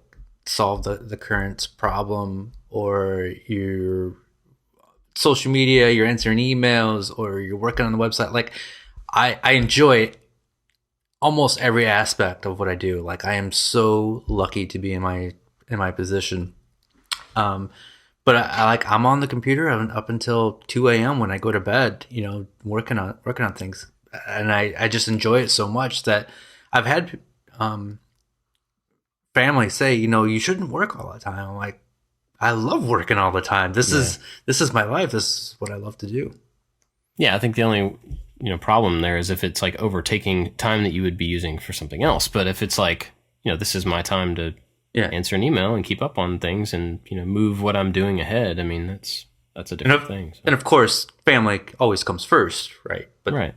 solve the current problem, or your social media, you're answering emails, or you're working on the website. Like I enjoy almost every aspect of what I do. Like I am so lucky to be in my position. But I'm on the computer up until 2 a.m. when I go to bed, working on things, and I just enjoy it so much that I've had family say, you shouldn't work all the time. I'm like, I love working all the time. This is my life. This is what I love to do. Yeah, I think the only problem there is if it's like overtaking time that you would be using for something else. But if it's like, this is my time to answer an email and keep up on things and move what I'm doing ahead. I mean, that's a different thing. So. And of course, family always comes first, right? But right.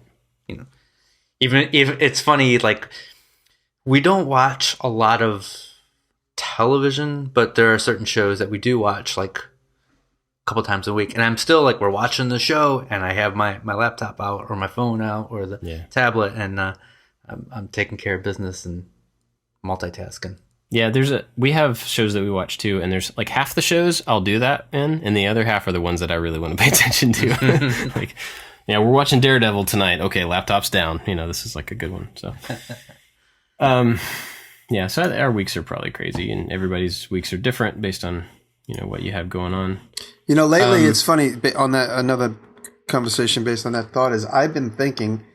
Even if it's funny, like we don't watch a lot of television, but there are certain shows that we do watch like a couple times a week, and I'm still like, we're watching the show and I have my laptop out or my phone out or the tablet, and I'm taking care of business and multitasking. Yeah, we have shows that we watch too, and there's like half the shows I'll do that in, and the other half are the ones that I really want to pay attention to. Like, we're watching Daredevil tonight. Okay, laptop's down. This is like a good one. So, so our weeks are probably crazy, and everybody's weeks are different based on what you have going on. Lately it's funny on that, another conversation based on that thought is I've been thinking,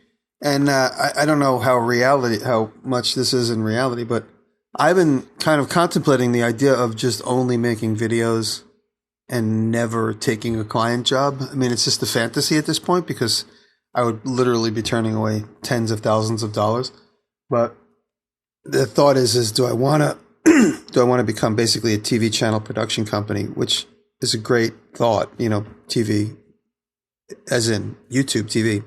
and I don't know how much this is in reality, but I've been kind of contemplating the idea of just only making videos and never taking a client job. I mean, it's just a fantasy at this point because I would literally be turning away tens of thousands of dollars. But the thought is do I want to become basically a TV channel production company, which is a great thought, TV as in YouTube TV.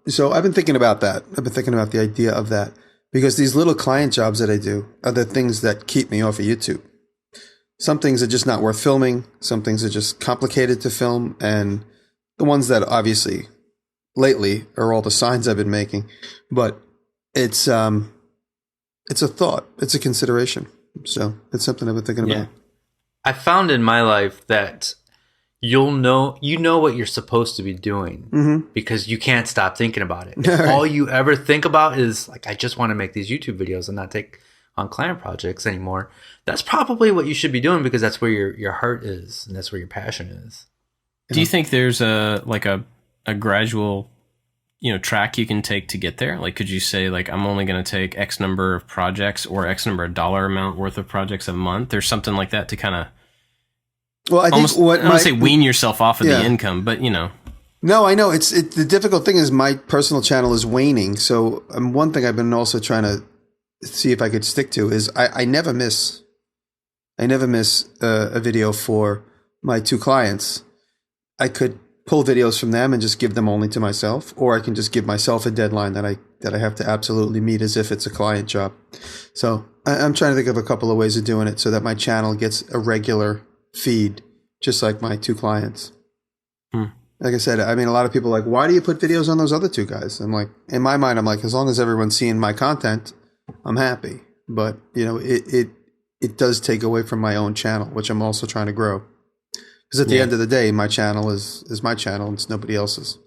So I've been thinking about that. I've been thinking about the idea of that because these little client jobs that I do are the things that keep me off of YouTube. Some things are just not worth filming. Some things are just complicated to film. And the ones that obviously lately are all the signs I've been making. But it's a thought. It's a consideration. So it's something I've been thinking about. I found in my life that you know what you're supposed to be doing because you can't stop thinking about it. If all you ever think about is like, I just want to make these YouTube videos and not take on client projects anymore. That's probably what you should be doing because that's where your heart is and that's where your passion is. Do you think there's a gradual, track you can take to get there? Like, could you say like, I'm only going to take X number of projects or X number of dollar amount worth of projects a month or something like that to kind of, well, I think I don't say wean yourself off of the income, but No, I know the difficult thing is my personal channel is waning. So one thing I've been also trying to see if I could stick to is I never miss a video for my two clients. I could pull videos from them and just give them only to myself, or I can just give myself a deadline that I have to absolutely meet as if it's a client job. So I'm trying to think of a couple of ways of doing it so that my channel gets a regular feed, just like my two clients. Like I said, I mean, a lot of people are like, why do you put videos on those other two guys? I'm like, in my mind, I'm like, as long as everyone's seeing my content, I'm happy. But it does take away from my own channel, which I'm also trying to grow. Because at the end of the day, my channel is my channel and it's nobody else's.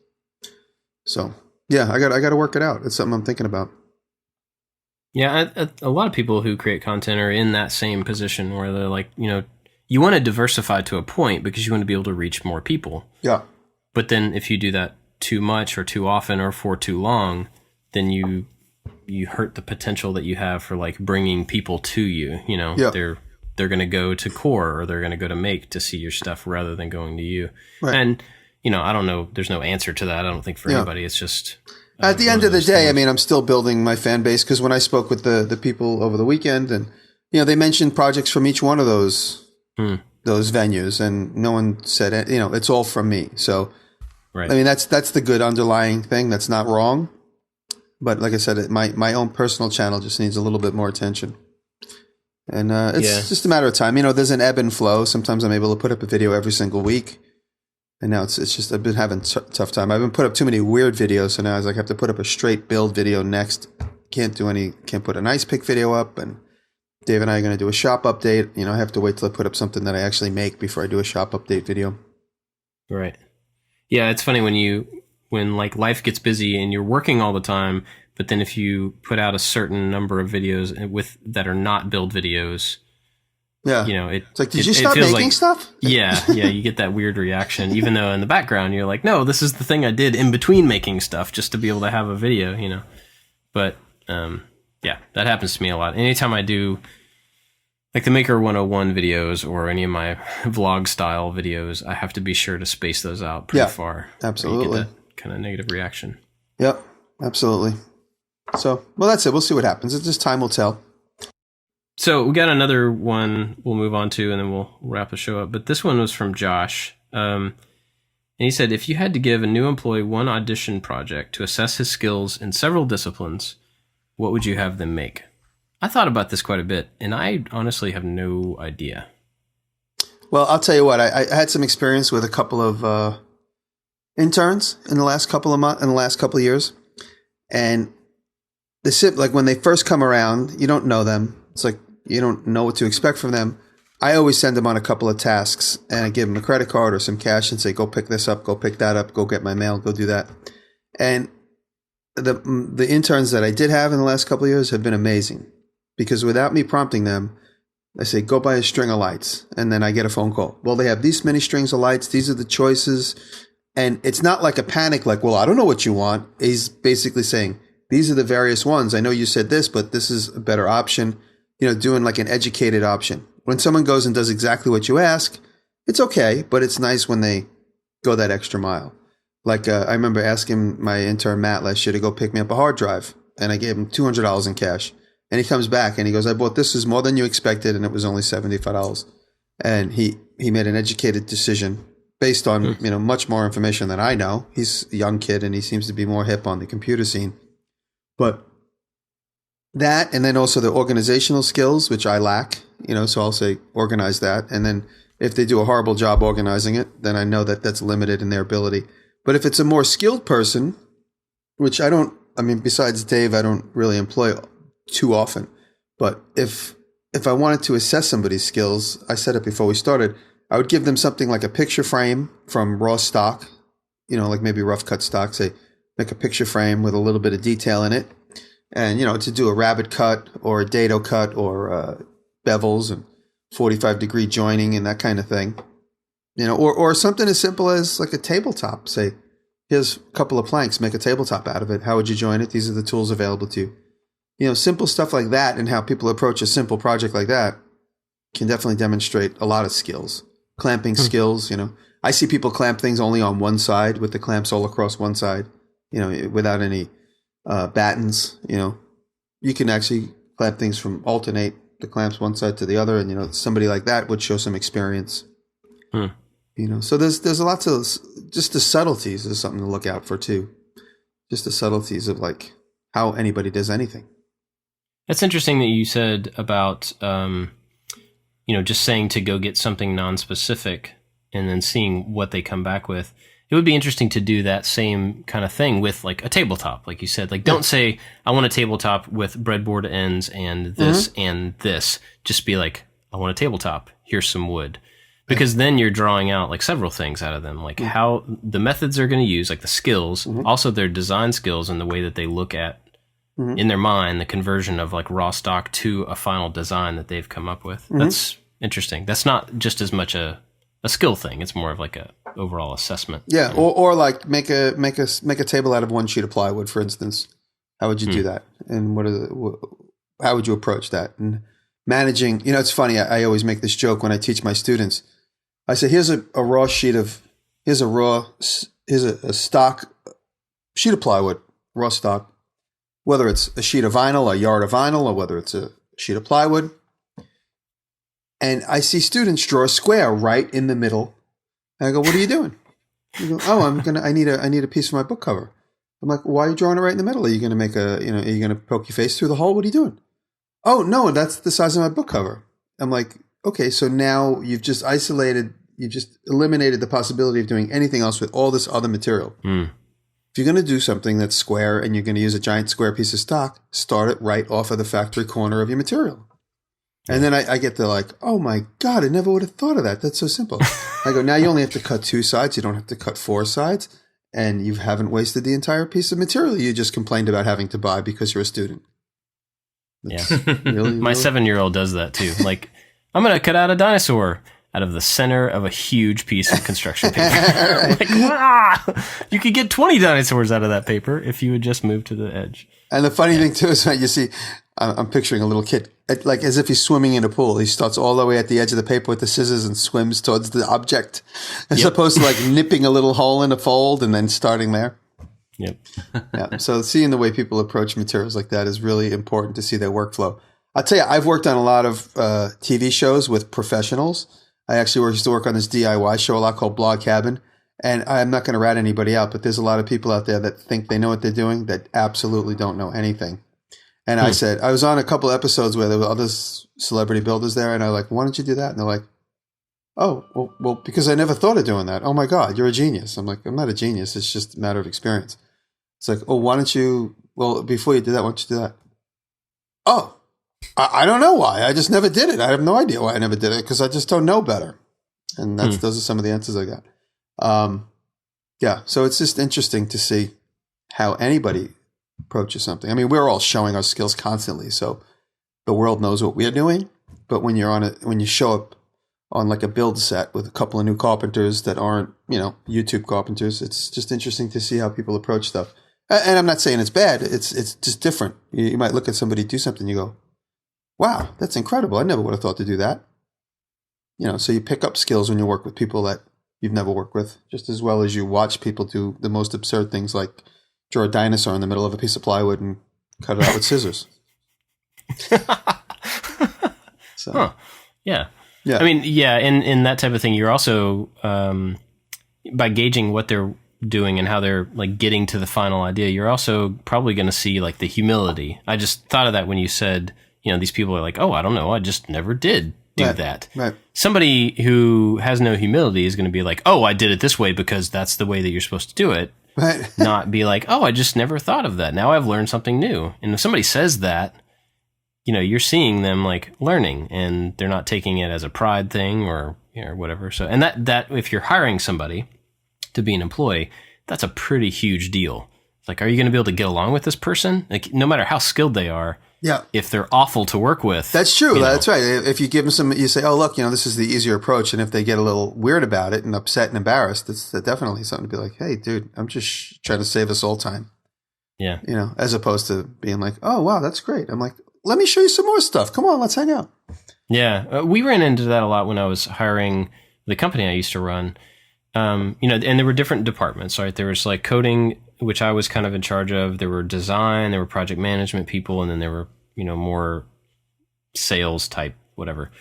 So yeah, I got to work it out. It's something I'm thinking about. Yeah, a lot of people who create content are in that same position where they're like, you want to diversify to a point because you want to be able to reach more people. Yeah. But then if you do that too much or too often or for too long, then you hurt the potential that you have for like bringing people to you. They're going to go to Core or they're going to go to Make to see your stuff rather than going to you. Right. And I don't know. There's no answer to that. I don't think for anybody. It's just at the end of the day. Things. I mean, I'm still building my fan base because when I spoke with the people over the weekend, and they mentioned projects from each one of those venues, and no one said it. It's all from me. So, right. I mean, that's the good underlying thing. That's not wrong. But like I said, my own personal channel just needs a little bit more attention. And it's just a matter of time. There's an ebb and flow. Sometimes I'm able to put up a video every single week. And now it's just I've been having tough time. I've been put up too many weird videos. So now I have to put up a straight build video next. Can't put an ice pick video up. And Dave and I are going to do a shop update. I have to wait till I put up something that I actually make before I do a shop update video. Right. Yeah, it's funny when like life gets busy and you're working all the time, but then if you put out a certain number of videos that are not build videos, it's like, did you stop making stuff? Yeah, you get that weird reaction, even though in the background you're like, no, this is the thing I did in between making stuff just to be able to have a video, But that happens to me a lot. Anytime I do like the Maker 101 videos or any of my vlog style videos, I have to be sure to space those out pretty far. Absolutely. You get that kind of negative reaction. Yep, absolutely. So, well, that's it. We'll see what happens. It's just time will tell. So we got another one we'll move on to, and then we'll wrap the show up. But this one was from Josh. And he said, if you had to give a new employee one audition project to assess his skills in several disciplines, what would you have them make? I thought about this quite a bit, and I honestly have no idea. Well, I'll tell you what. I had some experience with a couple of interns in the last couple of years, and like when they first come around, you don't know them. It's like you don't know what to expect from them. I always send them on a couple of tasks, and I give them a credit card or some cash and say, "Go pick this up, go pick that up, go get my mail, go do that." And the interns that I did have in the last couple of years have been amazing because without me prompting them, I say, go buy a string of lights. And then I get a phone call. Well, they have these many strings of lights. These are the choices. And it's not like a panic, like, well, I don't know what you want. He's basically saying, these are the various ones. I know you said this, but this is a better option. Doing like an educated option. When someone goes and does exactly what you ask, it's okay, but it's nice when they go that extra mile. Like I remember asking my intern Matt last year to go pick me up a hard drive, and I gave him $200 in cash. And he comes back and he goes, I bought this is more than you expected, and it was only $75. And he made an educated decision based on much more information than I know. He's a young kid and he seems to be more hip on the computer scene. But that, and then also the organizational skills, which I lack, so I'll say organize that. And then if they do a horrible job organizing it, then I know that that's limited in their ability. But if it's a more skilled person, which besides Dave, I don't really employ too often. But if I wanted to assess somebody's skills, I said it before we started, I would give them something like a picture frame from raw stock, like maybe rough cut stock, say, make a picture frame with a little bit of detail in it. And, to do a rabbit cut or a dado cut or bevels and 45-degree joining and that kind of thing. Or something as simple as like a tabletop. Say, here's a couple of planks, make a tabletop out of it. How would you join it? These are the tools available to you. Simple stuff like that, and how people approach a simple project like that can definitely demonstrate a lot of skills. Clamping skills, I see people clamp things only on one side with the clamps all across one side, without any battens. You can actually clamp things alternate the clamps one side to the other, and somebody like that would show some experience. So there's a lot to just the subtleties is something to look out for too. Just the subtleties of like how anybody does anything. That's interesting that you said about just saying to go get something non-specific and then seeing what they come back with. It would be interesting to do that same kind of thing with like a tabletop, like you said. Like, don't say, I want a tabletop with breadboard ends and this and this. Just be like, I want a tabletop. Here's some wood. Because then you're drawing out like several things out of them, like how the methods they're going to use, like the skills, also their design skills and the way that they look at in their mind, the conversion of like raw stock to a final design that they've come up with. That's interesting. That's not just as much a skill thing. It's more of like a overall assessment. Yeah. Or like make a table out of one sheet of plywood, for instance. How would you do that? And how would you approach that? And managing, it's funny. I always make this joke when I teach my students. I say, here's a stock sheet of plywood, raw stock, whether it's a sheet of vinyl, a yard of vinyl, or whether it's a sheet of plywood. And I see students draw a square right in the middle. And I go, what are you doing? You go, oh, I need a piece of my book cover. I'm like, why are you drawing it right in the middle? Are you going to make are you going to poke your face through the hole? What are you doing? Oh, no, that's the size of my book cover. I'm like, okay, so now you've just eliminated the possibility of doing anything else with all this other material. If you're going to do something that's square and you're going to use a giant square piece of stock, start it right off of the factory corner of your material. And then I get to like, oh my God, I never would have thought of that. That's so simple. I go, now you only have to cut 2 sides. You don't have to cut 4 sides. And you haven't wasted the entire piece of material you just complained about having to buy because you're a student. That's really, my 7-year-old does that too. Like, I'm going to cut out a dinosaur out of the center of a huge piece of construction paper. Like, you could get 20 dinosaurs out of that paper if you would just move to the edge. And the funny thing too is when you see, I'm picturing a little kid, like as if he's swimming in a pool. He starts all the way at the edge of the paper with the scissors and swims towards the object, as opposed to like nipping a little hole in a fold and then starting there. Yeah. So seeing the way people approach materials like that is really important to see their workflow. I'll tell you, I've worked on a lot of TV shows with professionals. I actually used to work on this DIY show a lot called Blog Cabin. And I'm not going to rat anybody out, but there's a lot of people out there that think they know what they're doing that absolutely don't know anything. And I said, I was on a couple episodes where there were other celebrity builders there. And I was like, why don't you do that? And they're like, oh, well, because I never thought of doing that. Oh my God, you're a genius. I'm like, I'm not a genius. It's just a matter of experience. It's like, oh, why don't you, well, before you do that, why don't you do that? Oh, I don't know why. I just never did it. I have no idea why I never did it because I just don't know better. And those are some of the answers I got. So it's just interesting to see how anybody approaches something. I mean, we're all showing our skills constantly, so the world knows what we're doing. But when when you show up on like a build set with a couple of new carpenters that aren't, YouTube carpenters, it's just interesting to see how people approach stuff. And I'm not saying it's bad. It's just different. You might look at somebody do something, you go, wow, that's incredible. I never would have thought to do that. So you pick up skills when you work with people that you've never worked with, just as well as you watch people do the most absurd things like draw a dinosaur in the middle of a piece of plywood and cut it out with scissors. So, Yeah. I mean, in that type of thing, you're also, by gauging what they're doing and how they're like getting to the final idea, you're also probably going to see like the humility. I just thought of that when you said, these people are like, oh, I don't know, I just never did do that. Right. Somebody who has no humility is going to be like, oh, I did it this way because that's the way that you're supposed to do it. Right. Not be like, oh, I just never thought of that. Now I've learned something new. And if somebody says that, you're seeing them like learning, and they're not taking it as a pride thing or whatever. So, and that if you're hiring somebody to be an employee, that's a pretty huge deal. It's like, are you going to be able to get along with this person? Like, no matter how skilled they are, if they're awful to work with. That's true. That's right. If you give them you say, oh, look, this is the easier approach. And if they get a little weird about it and upset and embarrassed, it's definitely something to be like, hey, dude, I'm just trying to save us all time. Yeah. As opposed to being like, oh, wow, that's great. I'm like, let me show you some more stuff. Come on, let's hang out. Yeah. We ran into that a lot when I was hiring the company I used to run. And there were different departments, right? There was like coding, which I was kind of in charge of. There were design, there were project management people, and then there were, more sales type, whatever.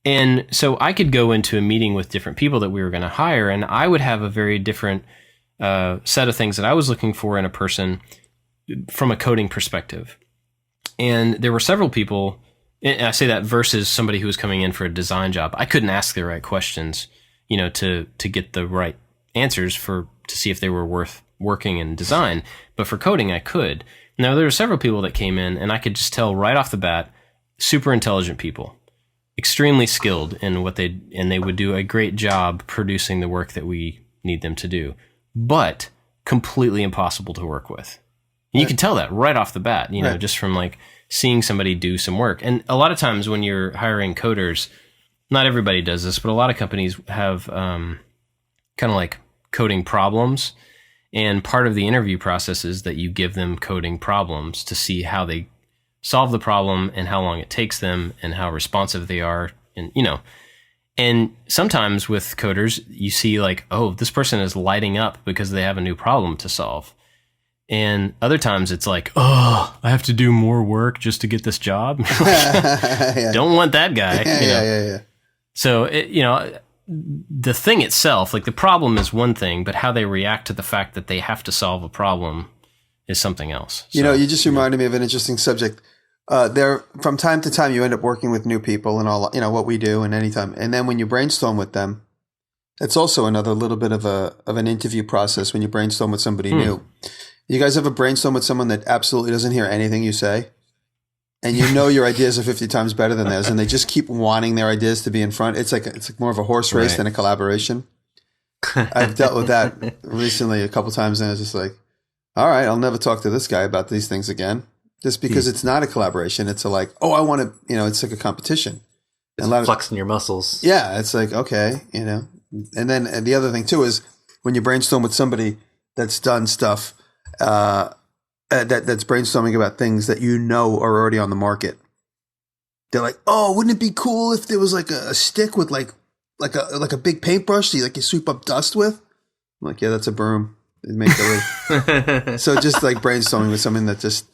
And so I could go into a meeting with different people that we were going to hire, and I would have a very different set of things that I was looking for in a person from a coding perspective. And there were several people, and I say that versus somebody who was coming in for a design job. I couldn't ask the right questions, to get the right answers to see if they were worth working in design. But for coding, I could. Now, there were several people that came in, and I could just tell right off the bat, super intelligent people, extremely skilled in what and they would do a great job producing the work that we need them to do, but completely impossible to work with. And you can tell that right off the bat, just from like seeing somebody do some work. And a lot of times when you're hiring coders, not everybody does this, but a lot of companies have kind of like coding problems. And part of the interview process is that you give them coding problems to see how they solve the problem and how long it takes them and how responsive they are. And, and sometimes with coders, you see like, oh, this person is lighting up because they have a new problem to solve. And other times it's like, oh, I have to do more work just to get this job. Don't want that guy. Yeah. So, the thing itself, like the problem is one thing, but how they react to the fact that they have to solve a problem is something else. So, you just reminded me of an interesting subject. From time to time, you end up working with new people and all, what we do and anytime. And then when you brainstorm with them, it's also another little bit of an interview process when you brainstorm with somebody new. You guys ever brainstorm with someone that absolutely doesn't hear anything you say? And your ideas are 50 times better than theirs, and they just keep wanting their ideas to be in front. It's like more of a horse race than a collaboration. I've dealt with that recently a couple times, and I was just like, all right, I'll never talk to this guy about these things again. Just because it's not a collaboration. It's I want to, it's like a competition. It's flexing your muscles. Yeah, it's like, okay, And then the other thing too is when you brainstorm with somebody that's done stuff, that's brainstorming about things that are already on the market. They're like, oh, wouldn't it be cool if there was like a stick with like a big paintbrush you sweep up dust with? I'm like, yeah, that's a broom. It makes it So just like brainstorming with something that just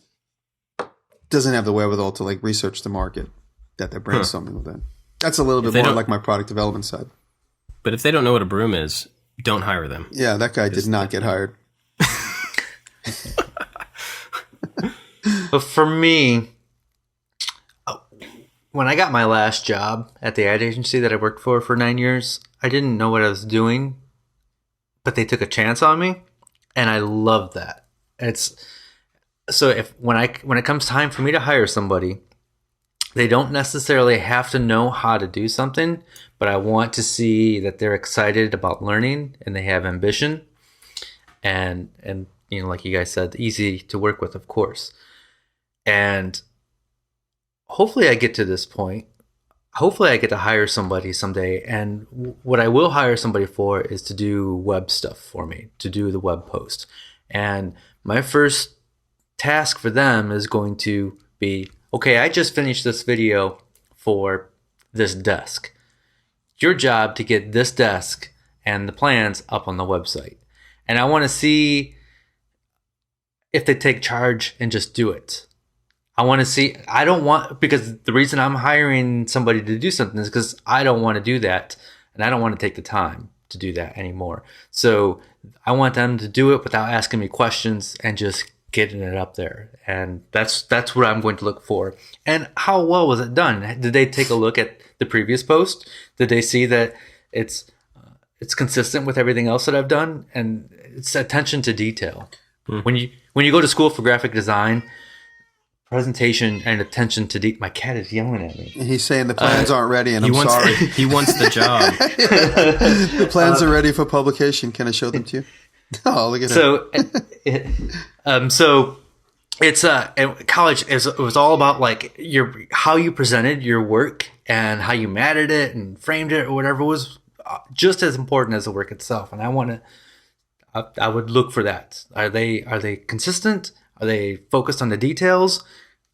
doesn't have the wherewithal to like research the market that they're brainstorming with. That. That's a little bit more like my product development side. But if they don't know what a broom is, don't hire them. Yeah, that guy did not get hired. But for me, when I got my last job at the ad agency that I worked for 9 years, I didn't know what I was doing, but they took a chance on me, and I loved that. When it comes time for me to hire somebody, they don't necessarily have to know how to do something, but I want to see that they're excited about learning and they have ambition, and like you guys said, easy to work with, of course. And hopefully I get to this point. hopefully I get to hire somebody someday. And what I will hire somebody for is to do web stuff for me, to do the web post. And my first task for them is going to be, okay, I just finished this video for this desk. Your job to get this desk and the plans up on the website. And I want to see if they take charge and just do it. I want to see, I don't want, because the reason I'm hiring somebody to do something is because I don't want to do that. And I don't want to take the time to do that anymore. So I want them to do it without asking me questions and just getting it up there. And that's what I'm going to look for. And how well was it done? Did they take a look at the previous post? Did they see that it's consistent with everything else that I've done? And it's attention to detail. When you go to school for graphic design, presentation and attention to detail. My cat is yelling at me. He's saying the plans aren't ready, and I'm sorry. He wants the job. The plans are ready for publication. Can I show them to you? Oh, look at that. So it's in college. It was all about like how you presented your work and how you matted it and framed it or whatever was just as important as the work itself. And I would look for that. Are they consistent? Are they focused on the details?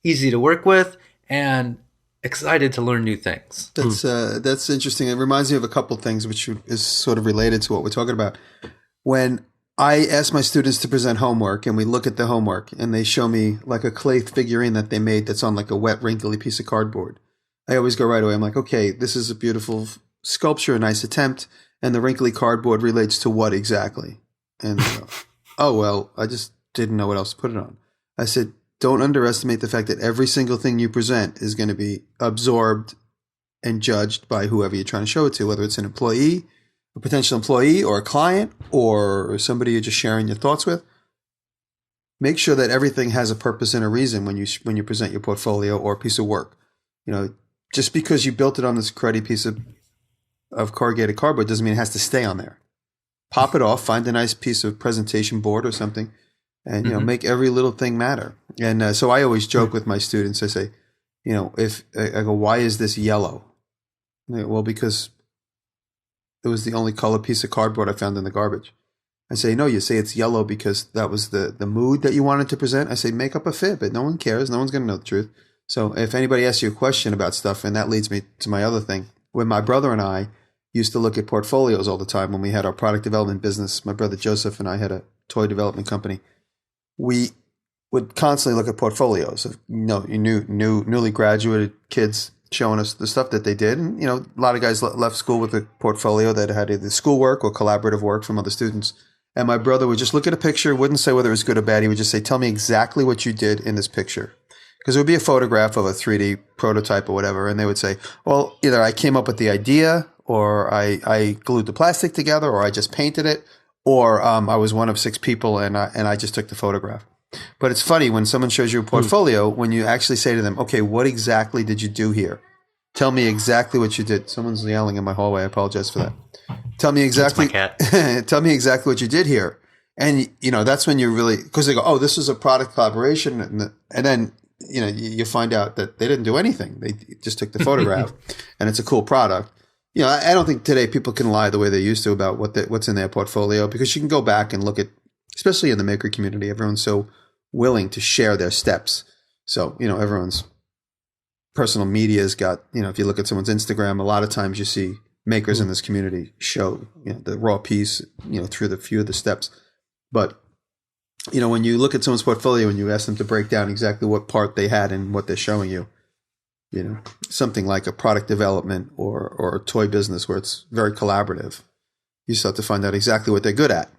Easy to work with and excited to learn new things. That's interesting. It reminds me of a couple things, which is sort of related to what we're talking about. When I ask my students to present homework and we look at the homework and they show me like a clay figurine that they made that's on like a wet, wrinkly piece of cardboard, I always go right away. I'm like, okay, this is a beautiful sculpture, a nice attempt. And the wrinkly cardboard relates to what exactly? And they go, oh, well, I just didn't know what else to put it on. I said, don't underestimate the fact that every single thing you present is going to be absorbed and judged by whoever you're trying to show it to, whether it's an employee, a potential employee, or a client, or somebody you're just sharing your thoughts with. Make sure that everything has a purpose and a reason when you present your portfolio or piece of work. Just because you built it on this cruddy piece of corrugated cardboard doesn't mean it has to stay on there. Pop it off, find a nice piece of presentation board or something, and make every little thing matter. And so I always joke with my students. I say, if I go, why is this yellow? Go, well, because it was the only color piece of cardboard I found in the garbage. I say, no, you say it's yellow because that was the mood that you wanted to present. I say, make up a fib, but no one cares. No one's going to know the truth. So if anybody asks you a question about stuff, and that leads me to my other thing, when my brother and I used to look at portfolios all the time when we had our product development business, my brother Joseph and I had a toy development company. We would constantly look at portfolios of newly graduated kids showing us the stuff that they did. And, a lot of guys left school with a portfolio that had either schoolwork or collaborative work from other students. And my brother would just look at a picture, wouldn't say whether it was good or bad. He would just say, tell me exactly what you did in this picture. Because it would be a photograph of a 3D prototype or whatever. And they would say, well, either I came up with the idea, or I glued the plastic together, or I just painted it, or I was one of 6 people and I just took the photograph. But it's funny when someone shows you a portfolio, when you actually say to them, okay, what exactly did you do here? Tell me exactly what you did. Someone's yelling in my hallway. I apologize for that. Tell me exactly. That's my cat. Tell me exactly what you did here. And, that's when you really, because they go, oh, this was a product collaboration. And then, you find out that they didn't do anything. They just took the photograph and it's a cool product. I don't think today people can lie the way they used to about what's in their portfolio, because you can go back and look at, especially in the maker community, everyone's so willing to share their steps. So, everyone's personal media's got, if you look at someone's Instagram, a lot of times you see makers in this community show, the raw piece, through the few of the steps. But, when you look at someone's portfolio and you ask them to break down exactly what part they had and what they're showing you, something like a product development or a toy business where it's very collaborative, you start to find out exactly what they're good at,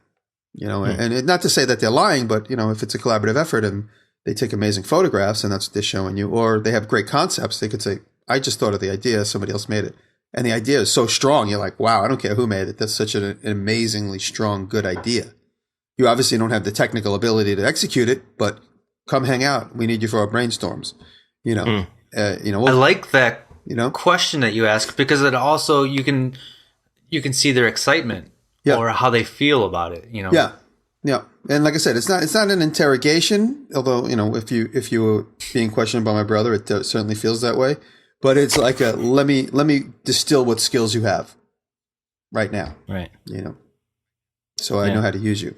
and not to say that they're lying, but, if it's a collaborative effort and they take amazing photographs and that's what they're showing you, or they have great concepts, they could say, I just thought of the idea, somebody else made it. And the idea is so strong, you're like, wow, I don't care who made it. That's such an amazingly strong, good idea. You obviously don't have the technical ability to execute it, but come hang out. We need you for our brainstorms. I like that question that you ask, because it also you can see their excitement or how they feel about it. Yeah. And like I said, it's not an interrogation. Although if you were being questioned by my brother, it certainly feels that way. but it's like a let me distill what skills you have right now. Right. You know, so I know how to use you.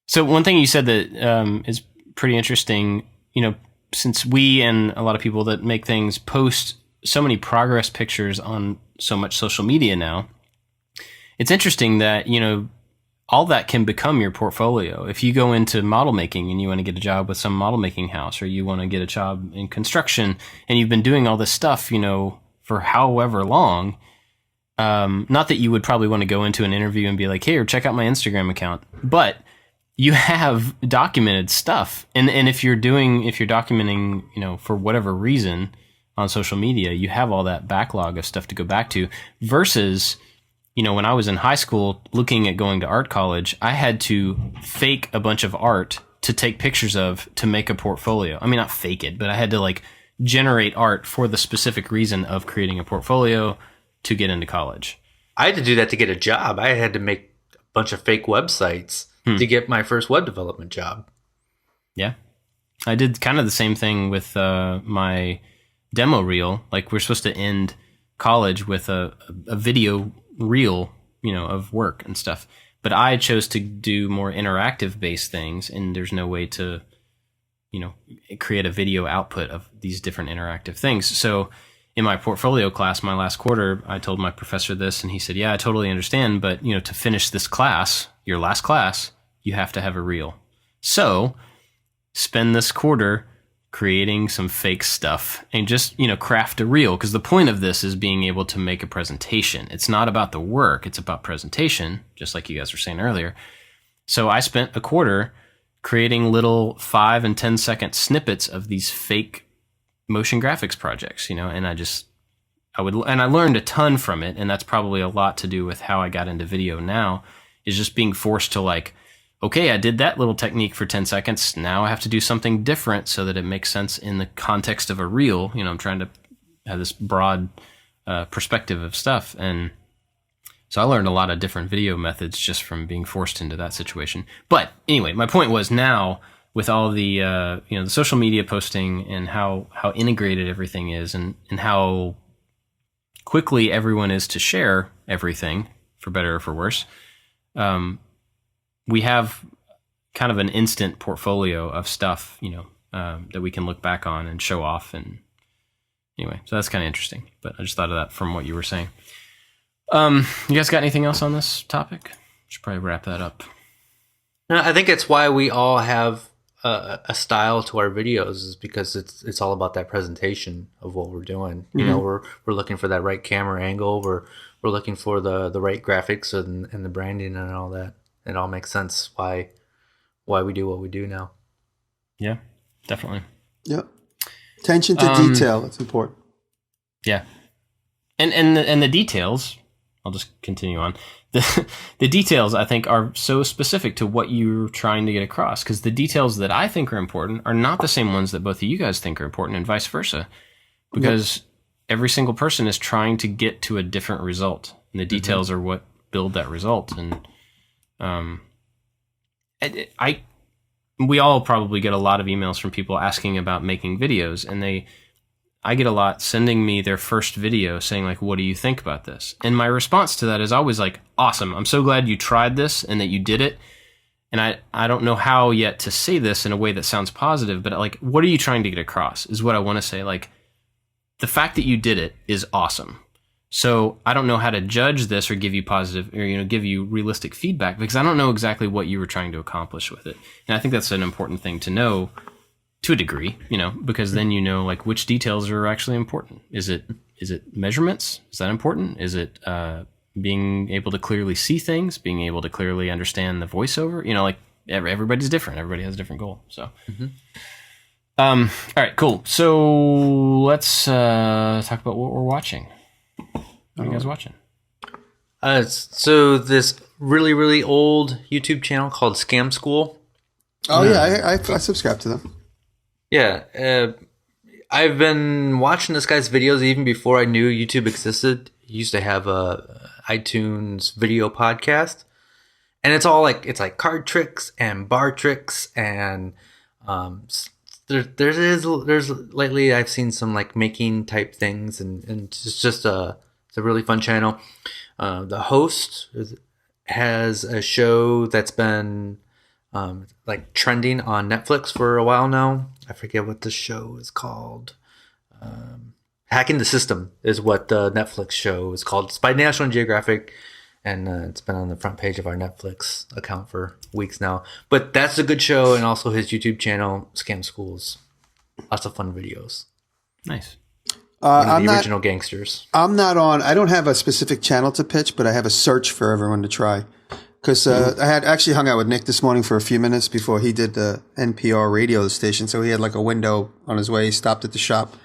So one thing you said that is pretty interesting, you know, since we and a lot of people that make things post so many progress pictures on so much social media now, it's interesting that, you know, all that can become your portfolio. If you go into model making and you want to get a job with some model making house, or you want to get a job in construction and you've been doing all this stuff, you know, for however long, not that you would probably want to go into an interview and be like, hey, or check out my Instagram account, but you have documented stuff. And if you're documenting, you know, for whatever reason on social media, you have all that backlog of stuff to go back to versus, you know, when I was in high school looking at going to art college, I had to fake a bunch of art to take pictures of to make a portfolio. I mean, not fake it, but I had to like generate art for the specific reason of creating a portfolio to get into college. I had to do that to get a job. I had to make a bunch of fake websites to get my first web development job. Yeah. I did kind of the same thing with my demo reel. Like, we're supposed to end college with a video reel, you know, of work and stuff. But I chose to do more interactive based things, and there's no way to, you know, create a video output of these different interactive things. So in my portfolio class, my last quarter, I told my professor this, and he said, yeah, I totally understand, but, you know, to finish this class, your last class, you have to have a reel. So spend this quarter creating some fake stuff and just, you know, craft a reel. Because the point of this is being able to make a presentation. It's not about the work. It's about presentation, just like you guys were saying earlier. So I spent a quarter creating little 5 and 10 second snippets of these fake motion graphics projects, you know, and I learned a ton from it. And that's probably a lot to do with how I got into video now, is just being forced to like, okay, I did that little technique for 10 seconds. Now I have to do something different so that it makes sense in the context of a reel. You know, I'm trying to have this broad perspective of stuff. And so I learned a lot of different video methods just from being forced into that situation. But anyway, my point was, now with all the, you know, the social media posting and how integrated everything is, and how quickly everyone is to share everything, for better or for worse, we have kind of an instant portfolio of stuff, you know, that we can look back on and show off. And anyway, so that's kind of interesting. But I just thought of that from what you were saying. You guys got anything else on this topic? Should probably wrap that up. No, I think it's why we all have a style to our videos, is because it's all about that presentation of what we're doing. Mm-hmm. You know, we're looking for that right camera angle. We're looking for the right graphics and the branding and all that. It all makes sense why we do what we do now. Yeah, definitely. Yep. Attention to detail. It's important. Yeah. And the details, I'll just continue on. The details, I think, are so specific to what you're trying to get across, because the details that I think are important are not the same ones that both of you guys think are important, and vice versa. Because every single person is trying to get to a different result, and the details are what build that result. And we all probably get a lot of emails from people asking about making videos, and I get a lot sending me their first video saying like, what do you think about this? And my response to that is always like, awesome. I'm so glad you tried this and that you did it. And I don't know how yet to say this in a way that sounds positive, but like, what are you trying to get across is what I want to say. Like, the fact that you did it is awesome. So I don't know how to judge this or give you positive, or, you know, give you realistic feedback, because I don't know exactly what you were trying to accomplish with it. And I think that's an important thing to know to a degree, you know, because then you know like which details are actually important. Is it measurements? Is that important? Is it being able to clearly see things, being able to clearly understand the voiceover? You know, like everybody's different. Everybody has a different goal. So, all right, cool. So let's talk about what we're watching. What are you guys watching? So this really, really old YouTube channel called Scam School. Oh yeah, I subscribe to them. Yeah, I've been watching this guy's videos even before I knew YouTube existed. He used to have a iTunes video podcast, and it's like card tricks and bar tricks and there's lately I've seen some like making type things, and it's it's a really fun channel. The host has a show that's been like trending on Netflix for a while now. I forget what the show is called. Hacking the System is what the Netflix show is called. It's by National Geographic, and it's been on the front page of our Netflix account for weeks now. But that's a good show, and also his YouTube channel, Scam Schools. Lots of fun videos. Nice. The original gangsters. I'm not on. I don't have a specific channel to pitch, but I have a search for everyone to try. Because I had actually hung out with Nick this morning for a few minutes before he did the NPR radio station. So he had like a window on his way. He stopped at the shop,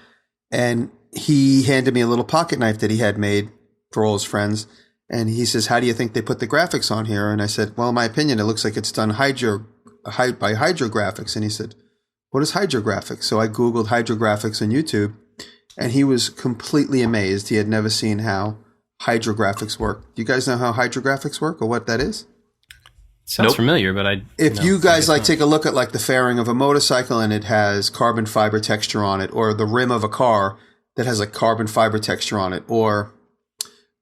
and he handed me a little pocket knife that he had made for all his friends. And he says, "How do you think they put the graphics on here?" And I said, "Well, in my opinion, it looks like it's done by hydrographics." And he said, "What is hydrographics?" So I Googled hydrographics on YouTube, and he was completely amazed. He had never seen how hydrographics work. Do you guys know how hydrographics work or what that is? Sounds familiar, but if you guys like take a look at like the fairing of a motorcycle and it has carbon fiber texture on it, or the rim of a car that has like carbon fiber texture on it, or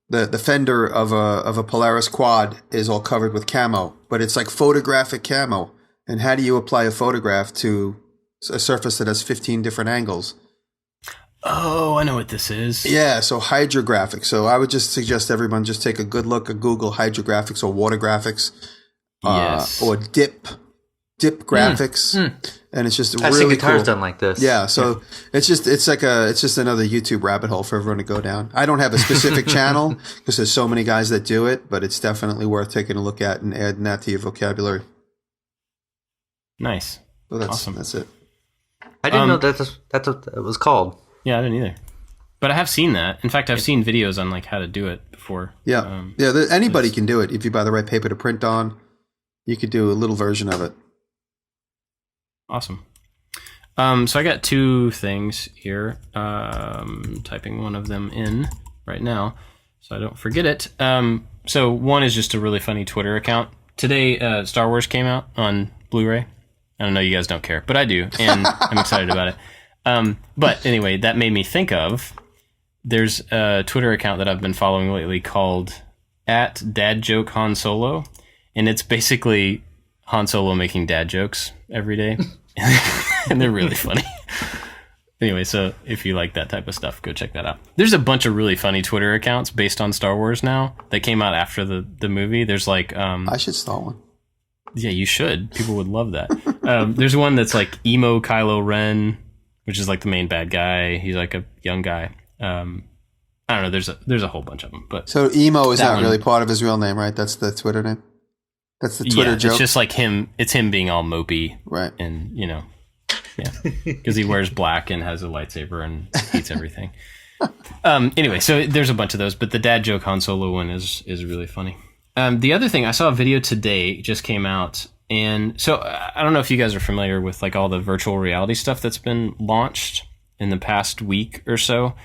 the fender of a Polaris quad is all covered with camo, but it's like photographic camo. And how do you apply a photograph to a surface that has 15 different angles? Oh, I know what this is. Yeah, so hydrographics. So I would just suggest everyone just take a good look at Google hydrographics or water graphics. Yes. Or dip graphics, and it's just I've really seen guitars cool. done like this. Yeah, so it's just another YouTube rabbit hole for everyone to go down. I don't have a specific channel because there's so many guys that do it, but it's definitely worth taking a look at and adding that to your vocabulary. Nice. So Awesome. That's it. I didn't know that's what it was called. Yeah, I didn't either. But I have seen that. In fact, I've seen videos on like how to do it before. Yeah, anybody can do it if you buy the right paper to print on. You could do a little version of it. Awesome. So I got two things here. Typing one of them in right now so I don't forget it. So one is just a really funny Twitter account. Today, Star Wars came out on Blu-ray. I don't know, you guys don't care, but I do, and I'm excited about it. But anyway, that made me think of, there's a Twitter account that I've been following lately called @DadJokeHanSolo. And it's basically Han Solo making dad jokes every day. And they're really funny. Anyway, so if you like that type of stuff, go check that out. There's a bunch of really funny Twitter accounts based on Star Wars now that came out after the movie. There's like... I should start one. Yeah, you should. People would love that. There's one that's like Emo Kylo Ren, which is like the main bad guy. He's like a young guy. I don't know. There's a whole bunch of them. But so Emo is not really part of his real name, right? That's the Twitter name? That's the Twitter joke? It's just like him. It's him being all mopey. Right. And, yeah. Because he wears black and has a lightsaber and eats everything. Anyway, so there's a bunch of those, but the dad joke Han Solo one is really funny. The other thing, I saw a video today, it just came out. And so I don't know if you guys are familiar with like all the virtual reality stuff that's been launched in the past week or so.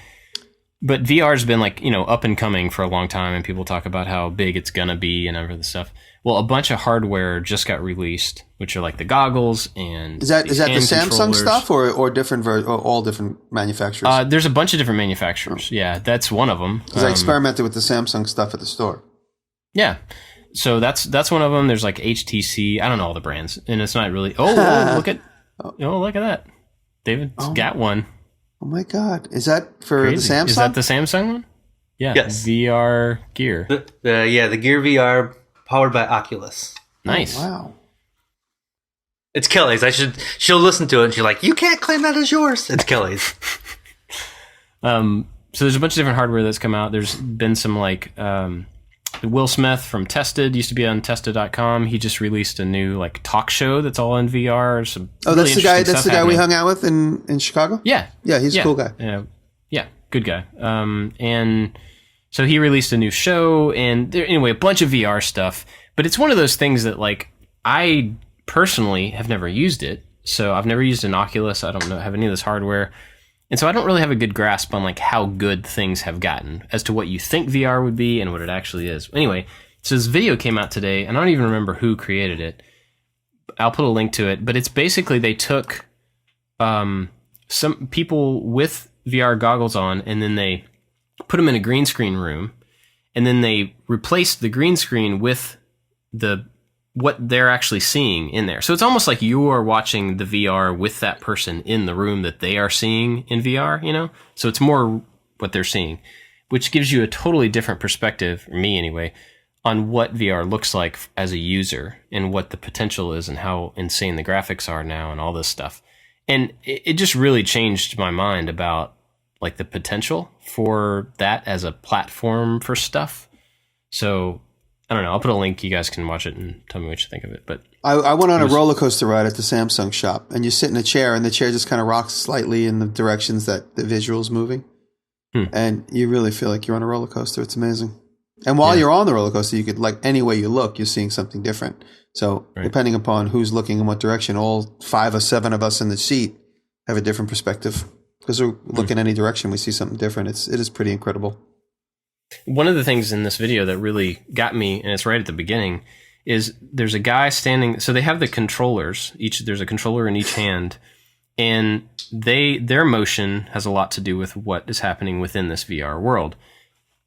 But VR's been like, up and coming for a long time, and people talk about how big it's going to be and everything stuff. Well, a bunch of hardware just got released, which are like the goggles and is that the Samsung stuff or different or all different manufacturers? There's a bunch of different manufacturers. Oh. Yeah, that's one of them. Because I experimented with the Samsung stuff at the store. Yeah. So that's one of them. There's like HTC. I don't know all the brands, and it's not really. Look at that. David's got one. Oh my God! Is that for the Samsung? Is that the Samsung one? Yeah. Yes. VR Gear. The Gear VR powered by Oculus. Nice. Oh, wow. It's Kelly's. She'll listen to it and she's like, "You can't claim that as yours." It's Kelly's. So there's a bunch of different hardware that's come out. There's been some like Will Smith from Tested used to be on Tested.com. He just released a new like talk show that's all in VR. Some that's the guy. That's the guy we hung out with in Chicago. Yeah, he's a cool guy. Yeah, good guy. And so he released a new show, and anyway, a bunch of VR stuff. But it's one of those things that like I personally have never used it. So I've never used an Oculus. I don't have any of this hardware. And so I don't really have a good grasp on like how good things have gotten as to what you think VR would be and what it actually is. Anyway, so this video came out today, and I don't even remember who created it. I'll put a link to it, but it's basically they took some people with VR goggles on, and then they put them in a green screen room, and then they replaced the green screen with what they're actually seeing in there. So it's almost like you are watching the VR with that person in the room that they are seeing in VR, you know? So it's more what they're seeing, which gives you a totally different perspective, or me anyway, on what VR looks like as a user and what the potential is and how insane the graphics are now and all this stuff. And it just really changed my mind about like the potential for that as a platform for stuff. So I don't know. I'll put a link. You guys can watch it and tell me what you think of it. But I went on a roller coaster ride at the Samsung shop, and you sit in a chair, and the chair just kind of rocks slightly in the directions that the visual's moving. And you really feel like you're on a roller coaster. It's amazing. And while you're on the roller coaster, you could, like, any way you look, you're seeing something different. So depending upon who's looking in what direction, all 5 or 7 of us in the seat have a different perspective. Because we're looking any direction, we see something different. It is pretty incredible. One of the things in this video that really got me, and it's right at the beginning, is there's a guy standing. So they have the controllers. There's a controller in each hand, and their motion has a lot to do with what is happening within this VR world.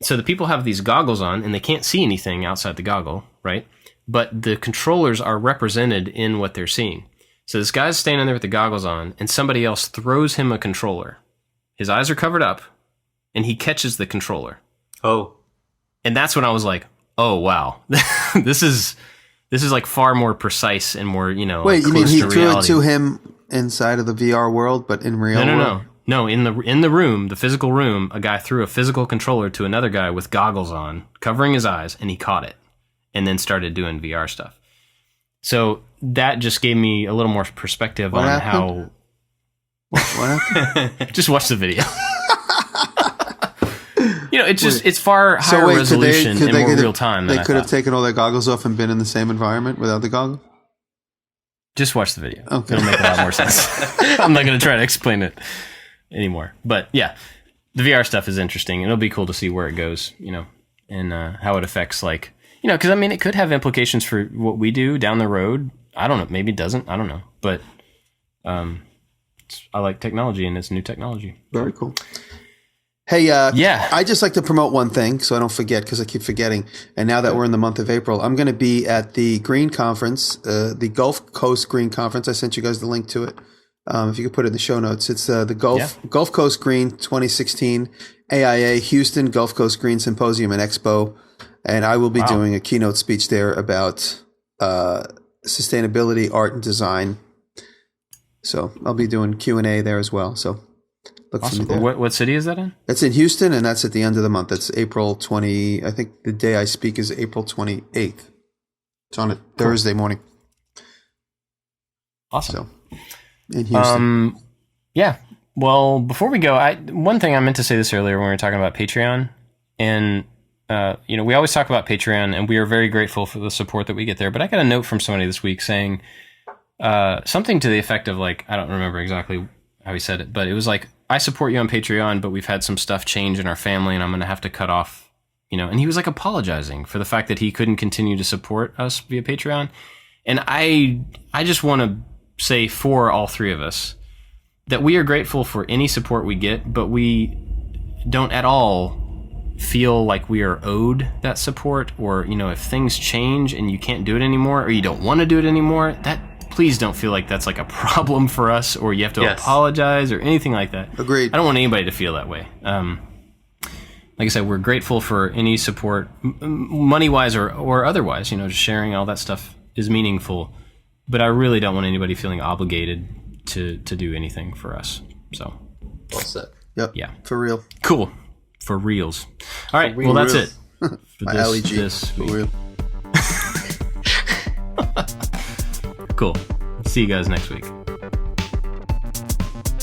So the people have these goggles on, and they can't see anything outside the goggle, right? But the controllers are represented in what they're seeing. So this guy's standing there with the goggles on, and somebody else throws him a controller. His eyes are covered up, and he catches the controller. Oh. And that's when I was like, oh, wow. This is like far more precise and more, you know, wait, you mean he threw reality. it to him inside of the VR world, but in real world? No, in the room, the physical room, a guy threw a physical controller to another guy with goggles on, covering his eyes, and he caught it and then started doing VR stuff. So that just gave me a little more perspective on how... What happened? Just watch the video. You know, it's far higher resolution and more real time than I thought. They could have taken all their goggles off and been in the same environment without the goggles? Just watch the video. Okay. It'll make a lot more sense. I'm not going to try to explain it anymore. But yeah, the VR stuff is interesting. It'll be cool to see where it goes, you know, and how it affects, like, you know, because I mean, it could have implications for what we do down the road. I don't know. Maybe it doesn't. I don't know. But I like technology, and it's new technology. Very cool. Hey, I just like to promote one thing so I don't forget, because I keep forgetting. And now that we're in the month of April, I'm going to be at the Green Conference, the Gulf Coast Green Conference. I sent you guys the link to it. If you could put it in the show notes. It's the Gulf Coast Green 2016 AIA Houston Gulf Coast Green Symposium and Expo. And I will be doing a keynote speech there about sustainability, art, and design. So I'll be doing Q&A there as well. So look for me there. What city is that in? It's in Houston, and that's at the end of the month. That's April 20. I think the day I speak is April 28th. It's on a Thursday morning. Awesome. So in Houston. Yeah. Well, before we go, one thing I meant to say this earlier when we were talking about Patreon, and you know, we always talk about Patreon, and we are very grateful for the support that we get there. But I got a note from somebody this week saying something to the effect of, like, I don't remember exactly how he said it, but it was like, I support you on Patreon, but we've had some stuff change in our family, and I'm going to have to cut off, you know. And he was like apologizing for the fact that he couldn't continue to support us via Patreon. And I just want to say for all three of us that we are grateful for any support we get, but we don't at all feel like we are owed that support, or, you know, if things change and you can't do it anymore, or you don't want to do it anymore, please don't feel like that's like a problem for us, or you have to apologize or anything like that. Agreed. I don't want anybody to feel that way. Like I said, we're grateful for any support, money-wise or otherwise. You know, just sharing all that stuff is meaningful. But I really don't want anybody feeling obligated to do anything for us. So, well said. Yep. Yeah. For real. Cool. For reals. All right. Well, that's it. For My this LEG. week. For real. Cool. See you guys next week.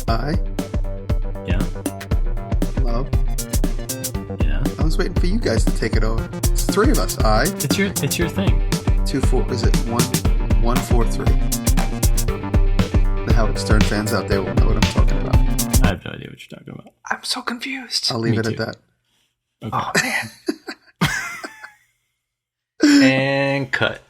I love. Yeah. I was waiting for you guys to take it over. It's 3 of us. It's your thing. 2, 4. Is it 1, 4, 3? The Howard Stern fans out there will know what I'm talking about. I have no idea what you're talking about. I'm so confused. I'll leave it at that. Okay. Oh, man. And cut.